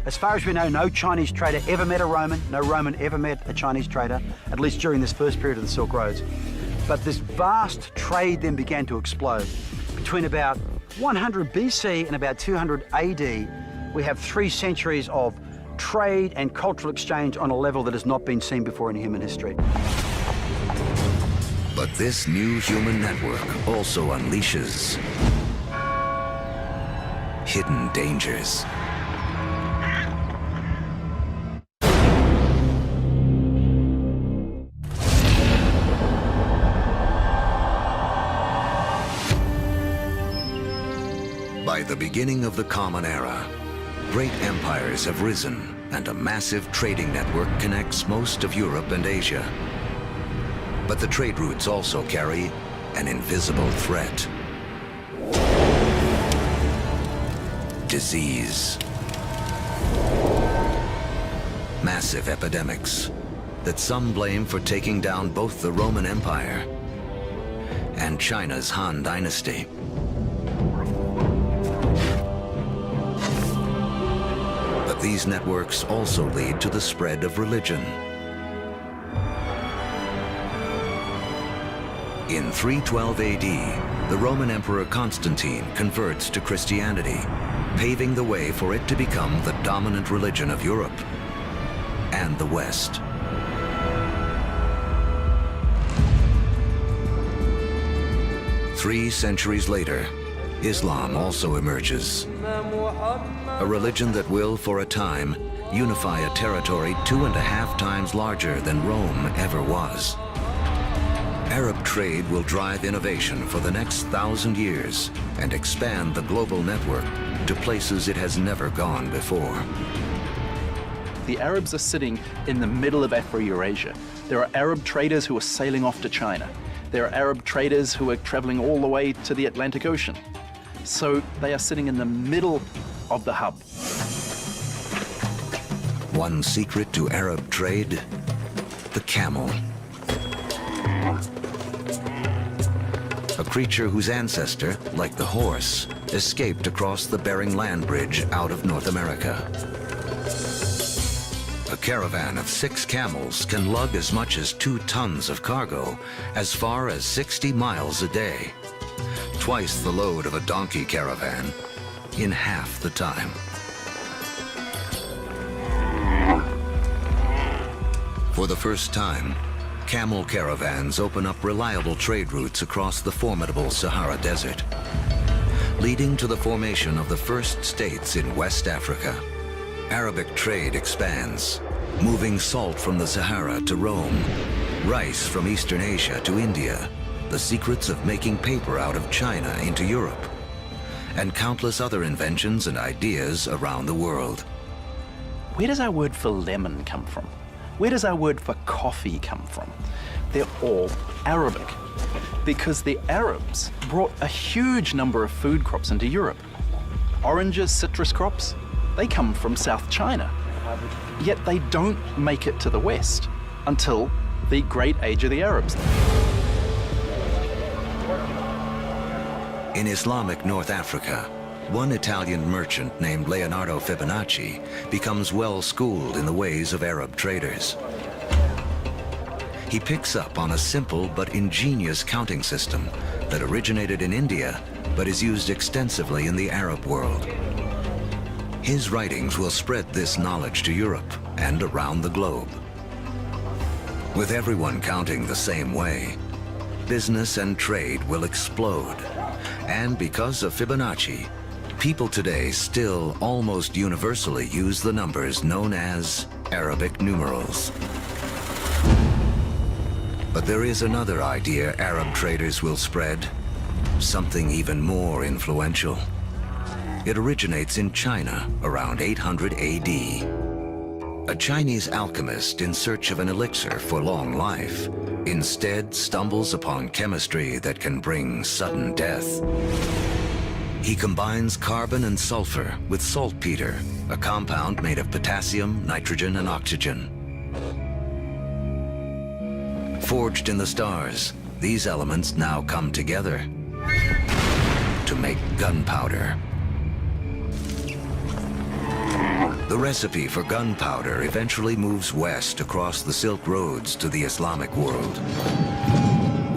S12: As far as we know, no Chinese trader ever met a Roman, no Roman ever met a Chinese trader, at least during this first period of the Silk Roads. But this vast trade then began to explode. Between about 100 BC and about 200 AD, we have 3 centuries of trade and cultural exchange on a level that has not been seen before in human history.
S10: But this new human network also unleashes hidden dangers. By the beginning of the Common Era, great empires have risen and a massive trading network connects most of Europe and Asia. But the trade routes also carry an invisible threat. Disease. Massive epidemics that some blame for taking down both the Roman Empire and China's Han Dynasty. But these networks also lead to the spread of religion. In 312 AD, the Roman Emperor Constantine converts to Christianity, paving the way for it to become the dominant religion of Europe and the West. Three centuries later, Islam also emerges. A religion that will, for a time, unify a territory 2.5 times larger than Rome ever was. Arab trade will drive innovation for the next 1,000 years and expand the global network to places it has never gone before.
S13: The Arabs are sitting in the middle of Afro-Eurasia. There are Arab traders who are sailing off to China. There are Arab traders who are traveling all the way to the Atlantic Ocean. So they are sitting in the middle of the hub.
S10: One secret to Arab trade: the camel. A creature whose ancestor, like the horse, escaped across the Bering Land Bridge out of North America. A caravan of 6 camels can lug as much as 2 tons of cargo as far as 60 miles a day. Twice the load of a donkey caravan in half the time. For the first time, camel caravans open up reliable trade routes across the formidable Sahara Desert, leading to the formation of the first states in West Africa. Arabic trade expands, moving salt from the Sahara to Rome, rice from Eastern Asia to India, the secrets of making paper out of China into Europe, and countless other inventions and ideas around the world.
S13: Where does our word for lemon come from? Where does our word for coffee come from? They're all Arabic, because the Arabs brought a huge number of food crops into Europe. Oranges, citrus crops, they come from South China, yet they don't make it to the West until the Great Age of the Arabs.
S10: In Islamic North Africa, one Italian merchant named Leonardo Fibonacci becomes well-schooled in the ways of Arab traders. He picks up on a simple but ingenious counting system that originated in India but is used extensively in the Arab world. His writings will spread this knowledge to Europe and around the globe. With everyone counting the same way, business and trade will explode. And because of Fibonacci, people today still almost universally use the numbers known as Arabic numerals. But there is another idea Arab traders will spread, something even more influential. It originates in China around 800 AD. A Chinese alchemist in search of an elixir for long life instead stumbles upon chemistry that can bring sudden death. He combines carbon and sulfur with saltpeter, a compound made of potassium, nitrogen, and oxygen. Forged in the stars, these elements now come together to make gunpowder. The recipe for gunpowder eventually moves west across the Silk Roads to the Islamic world.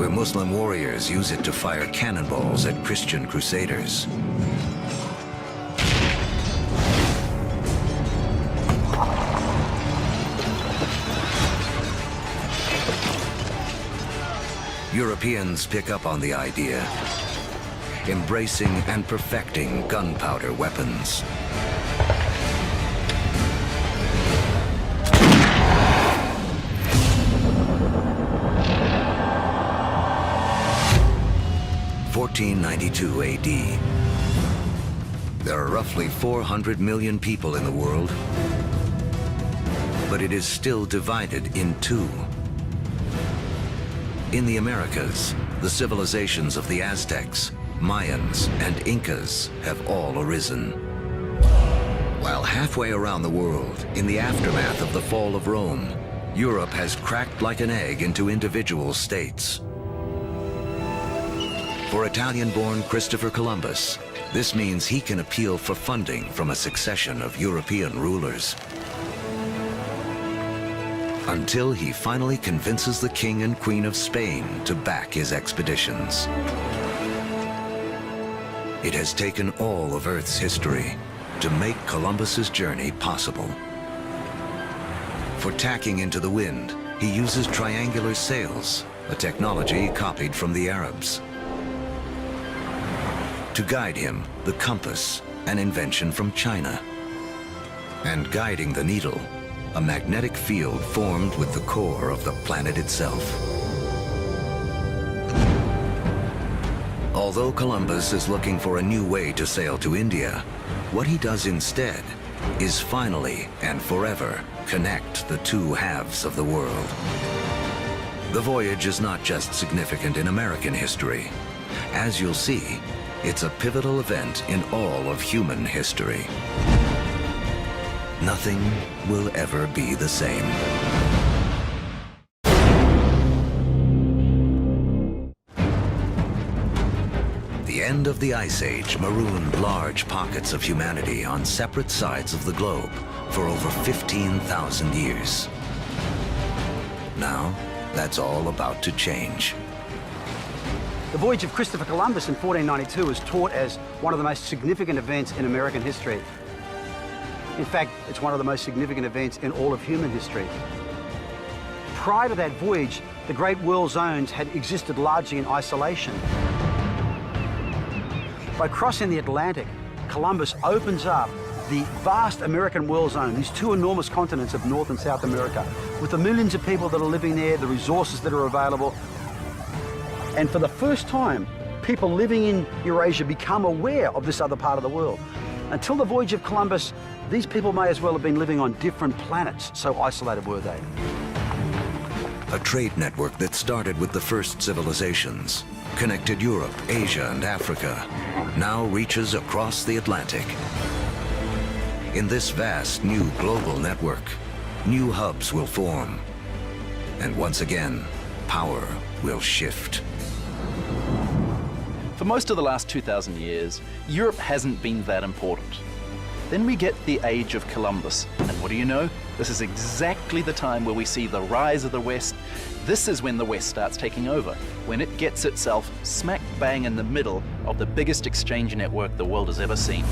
S10: where Muslim warriors use it to fire cannonballs at Christian crusaders. Europeans pick up on the idea, embracing and perfecting gunpowder weapons. (1492 AD). There are roughly 400 million people in the world, but it is still divided in two. In the Americas, the civilizations of the Aztecs, Mayans, and Incas have all arisen. While halfway around the world, in the aftermath of the fall of Rome, Europe has cracked like an egg into individual states. For Italian-born Christopher Columbus, this means he can appeal for funding from a succession of European rulers, until he finally convinces the King and Queen of Spain to back his expeditions. It has taken all of Earth's history to make Columbus's journey possible. For tacking into the wind, he uses triangular sails, a technology copied from the Arabs. To guide him, the compass, an invention from China. And guiding the needle, a magnetic field formed with the core of the planet itself. Although Columbus is looking for a new way to sail to India, what he does instead is finally and forever connect the two halves of the world. The voyage is not just significant in American history. As you'll see, it's a pivotal event in all of human history. Nothing will ever be the same. The end of the Ice Age marooned large pockets of humanity on separate sides of the globe for over 15,000 years. Now, that's all about to change.
S12: The voyage of Christopher Columbus in 1492 is taught as one of the most significant events in American history. In fact, it's one of the most significant events in all of human history. Prior to that voyage, the Great World Zones had existed largely in isolation. By crossing the Atlantic, Columbus opens up the vast American world zone, these two enormous continents of North and South America, with the millions of people that are living there, the resources that are available. And for the first time, people living in Eurasia become aware of this other part of the world. Until the voyage of Columbus, these people may as well have been living on different planets, so isolated were they.
S10: A trade network that started with the first civilizations, connected Europe, Asia, and Africa, now reaches across the Atlantic. In this vast new global network, new hubs will form. And once again, power will shift.
S13: For most of the last 2,000 years, Europe hasn't been that important. Then we get the age of Columbus, and what do you know? This is exactly the time where we see the rise of the West. This is when the West starts taking over, when it gets itself smack bang in the middle of the biggest exchange network the world has ever seen.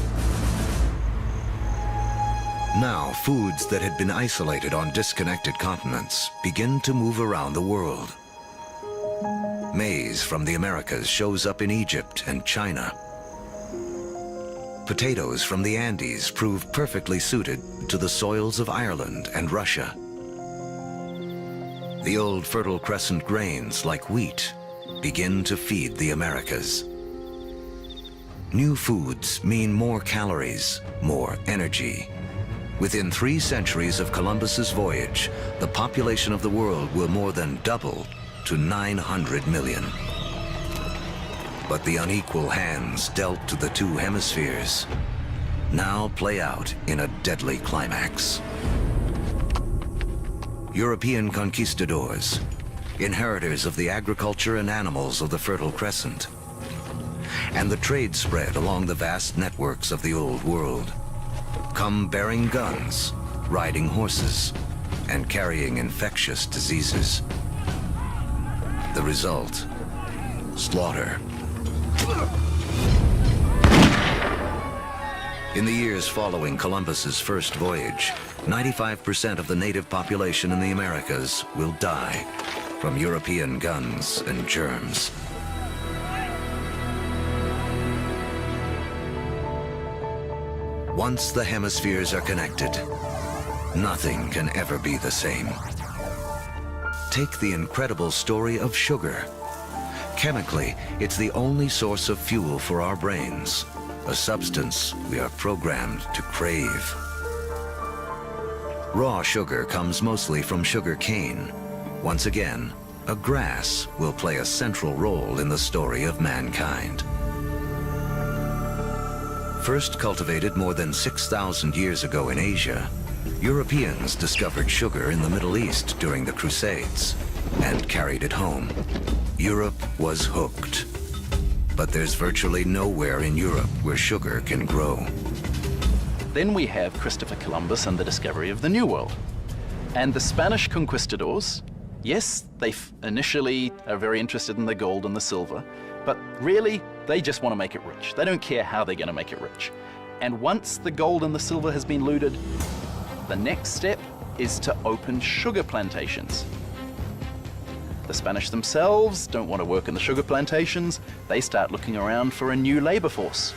S10: Now, foods that had been isolated on disconnected continents begin to move around the world. Maize from the Americas shows up in Egypt and China. Potatoes from the Andes prove perfectly suited to the soils of Ireland and Russia. The old Fertile Crescent grains, like wheat, begin to feed the Americas. New foods mean more calories, more energy. Within 3 centuries of Columbus's voyage, the population of the world will more than double to 900 million. But the unequal hands dealt to the two hemispheres now play out in a deadly climax. European conquistadors, inheritors of the agriculture and animals of the Fertile Crescent, and the trade spread along the vast networks of the Old World, come bearing guns, riding horses, and carrying infectious diseases. The result, slaughter. In the years following Columbus's first voyage, 95% of the native population in the Americas will die from European guns and germs. Once the hemispheres are connected, nothing can ever be the same. Take the incredible story of sugar. Chemically, it's the only source of fuel for our brains, a substance we are programmed to crave. Raw sugar comes mostly from sugar cane. Once again, a grass will play a central role in the story of mankind. First cultivated more than 6,000 years ago in Asia, Europeans discovered sugar in the Middle East during the Crusades and carried it home. Europe was hooked. But there's virtually nowhere in Europe where sugar can grow.
S13: Then we have Christopher Columbus and the discovery of the New World. And the Spanish conquistadors, yes, they initially are very interested in the gold and the silver, but really, they just want to make it rich. They don't care how they're going to make it rich. And once the gold and the silver has been looted, the next step is to open sugar plantations. The Spanish themselves don't want to work in the sugar plantations. They start looking around for a new labor force.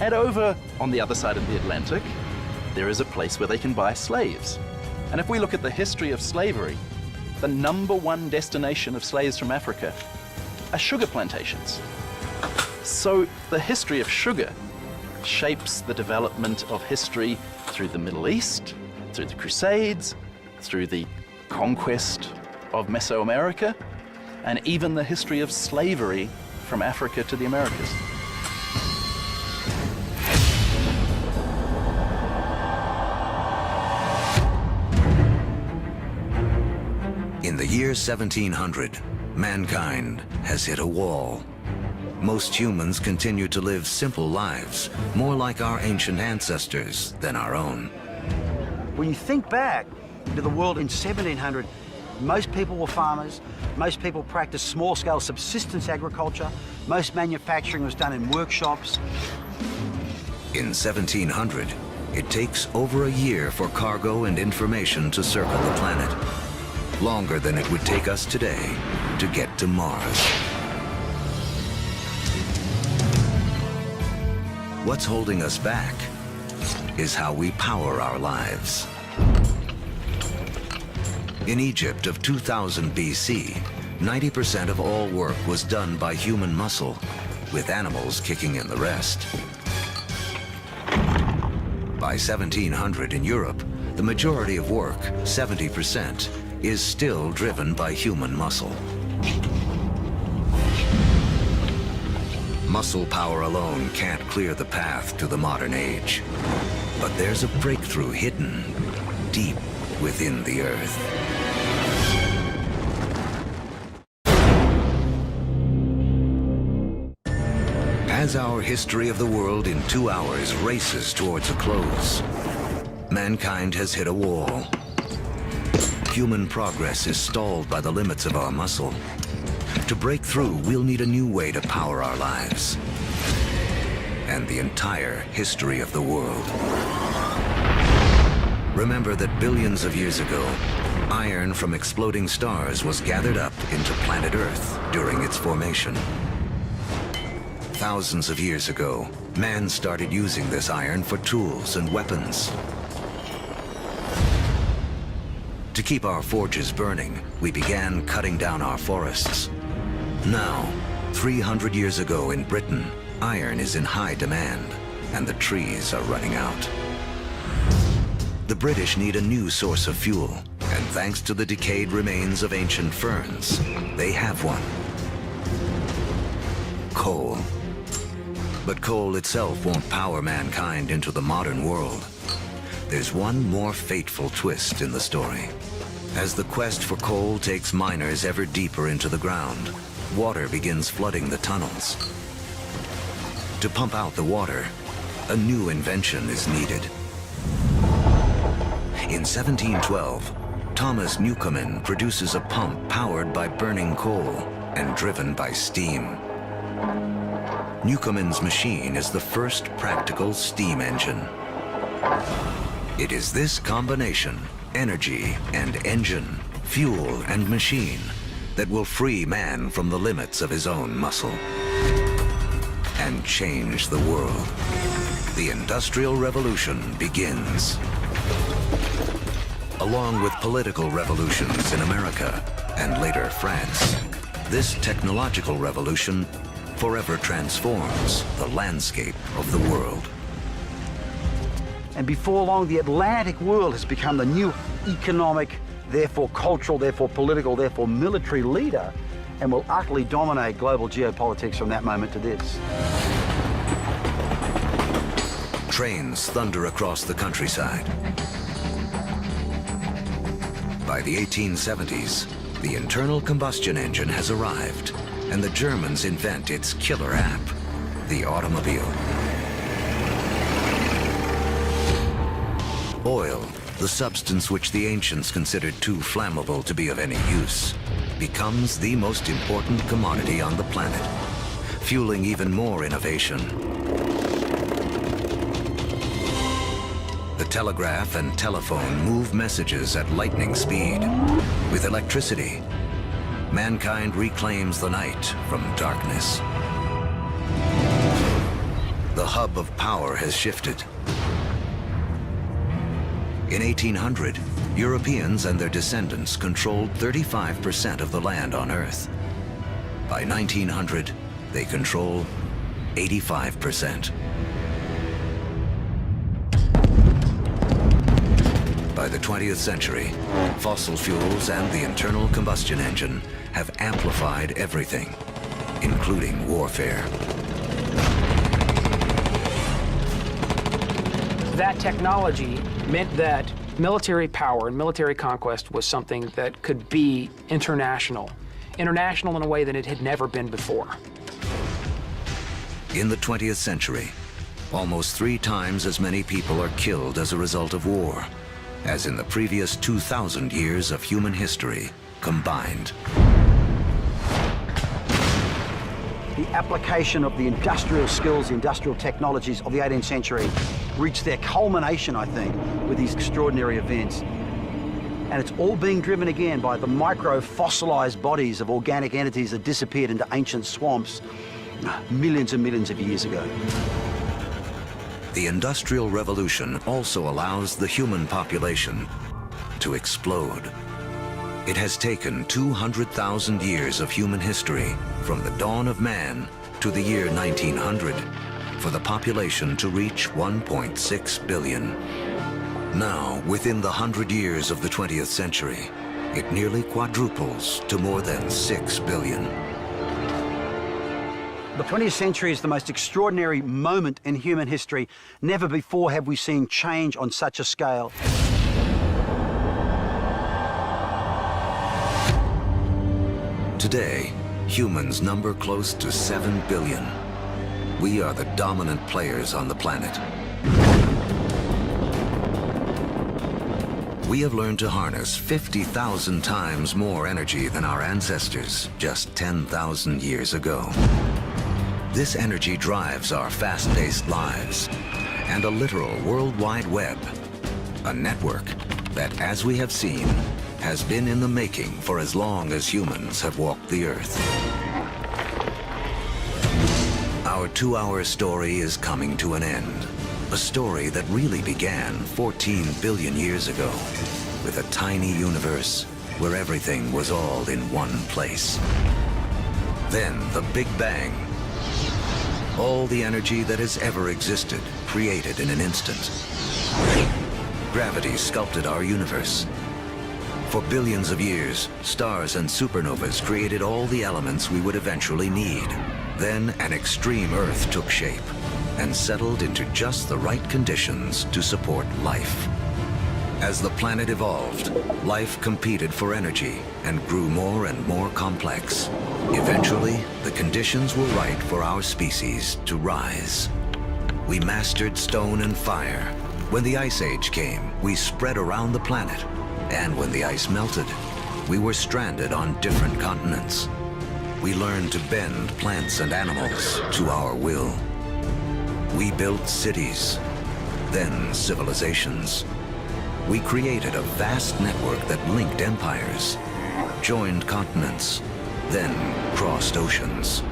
S13: And over on the other side of the Atlantic, there is a place where they can buy slaves. And if we look at the history of slavery, the #1 destination of slaves from Africa are sugar plantations. So the history of sugar shapes the development of history through the Middle East, through the Crusades, through the conquest of Mesoamerica, and even the history of slavery from Africa to the Americas.
S10: In the year 1700, mankind has hit a wall. Most humans continue to live simple lives, more like our ancient ancestors than our own.
S12: When you think back to the world in 1700, most people were farmers, most people practiced small-scale subsistence agriculture, most manufacturing was done in workshops.
S10: In 1700, it takes over a year for cargo and information to circle the planet, longer than it would take us today to get to Mars. What's holding us back is how we power our lives. In Egypt of 2000 BC, 90% of all work was done by human muscle, with animals kicking in the rest. By 1700 in Europe, the majority of work, 70%, is still driven by human muscle. Muscle power alone can't clear the path to the modern age. But there's a breakthrough hidden deep within the earth. As our history of the world in 2 hours races towards a close, mankind has hit a wall. Human progress is stalled by the limits of our muscle. To break through, we'll need a new way to power our lives and the entire history of the world. Remember that billions of years ago, iron from exploding stars was gathered up into planet Earth during its formation. Thousands of years ago, man started using this iron for tools and weapons. To keep our forges burning, we began cutting down our forests. Now, 300 years ago in Britain, iron is in high demand, and the trees are running out. The British need a new source of fuel, and thanks to the decayed remains of ancient ferns, they have one. Coal. But coal itself won't power mankind into the modern world. There's one more fateful twist in the story. As the quest for coal takes miners ever deeper into the ground, water begins flooding the tunnels. To pump out the water, a new invention is needed. In 1712, Thomas Newcomen produces a pump powered by burning coal, and driven by steam. Newcomen's machine is the first practical steam engine. It is this combination, energy and engine, fuel and machine, that will free man from the limits of his own muscle and change the world. The Industrial Revolution begins. Along with political revolutions in America and later France, this technological revolution forever transforms the landscape of the world.
S12: And before long, the Atlantic world has become the new economic, therefore cultural, therefore political, therefore military leader, and will utterly dominate global geopolitics from that moment to this.
S10: Trains thunder across the countryside. By the 1870s, the internal combustion engine has arrived, and the Germans invent its killer app, the automobile. Oil, the substance which the ancients considered too flammable to be of any use, becomes the most important commodity on the planet, fueling even more innovation. The telegraph and telephone move messages at lightning speed. With electricity, mankind reclaims the night from darkness. The hub of power has shifted. In 1800, Europeans and their descendants controlled 35% of the land on Earth. By 1900, they control 85%. By the 20th century, fossil fuels and the internal combustion engine have amplified everything, including warfare.
S15: That technology meant that military power and military conquest was something that could be international in a way that it had never been before.
S10: In the 20th century, almost 3 times as many people are killed as a result of war as in the previous 2,000 years of human history combined.
S12: The application of the industrial skills, the industrial technologies of the 18th century reached their culmination, I think, with these extraordinary events. And it's all being driven again by the micro-fossilized bodies of organic entities that disappeared into ancient swamps millions and millions of years ago.
S10: The Industrial Revolution also allows the human population to explode. It has taken 200,000 years of human history, from the dawn of man to the year 1900, for the population to reach 1.6 billion. Now, within the 100 years of the 20th century, it nearly quadruples to more than 6 billion.
S12: The 20th century is the most extraordinary moment in human history. Never before have we seen change on such a scale.
S10: Today, humans number close to 7 billion. We are the dominant players on the planet. We have learned to harness 50,000 times more energy than our ancestors just 10,000 years ago. This energy drives our fast-paced lives and a literal worldwide web, a network that, as we have seen, has been in the making for as long as humans have walked the Earth. Our 2-hour story is coming to an end, a story that really began 14 billion years ago with a tiny universe where everything was all in one place. Then the Big Bang. All the energy that has ever existed, created in an instant. Gravity sculpted our universe. For billions of years, stars and supernovas created all the elements we would eventually need. Then an extreme Earth took shape and settled into just the right conditions to support life. As the planet evolved, life competed for energy and grew more and more complex. Eventually, the conditions were right for our species to rise. We mastered stone and fire. When the Ice Age came, we spread around the planet. And when the ice melted, we were stranded on different continents. we learned to bend plants and animals to our will. We built cities, then civilizations. We created a vast network that linked empires, joined continents, then crossed oceans.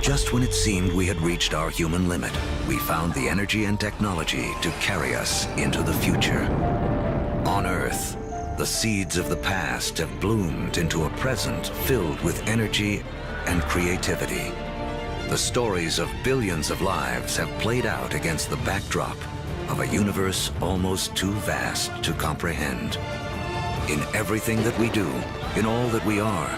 S10: Just when it seemed we had reached our human limit, we found the energy and technology to carry us into the future. On Earth, the seeds of the past have bloomed into a present filled with energy and creativity. The stories of billions of lives have played out against the backdrop of a universe almost too vast to comprehend. In everything that we do, in all that we are,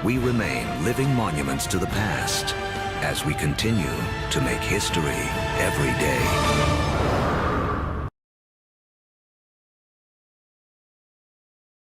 S10: we remain living monuments to the past as we continue to make history every day.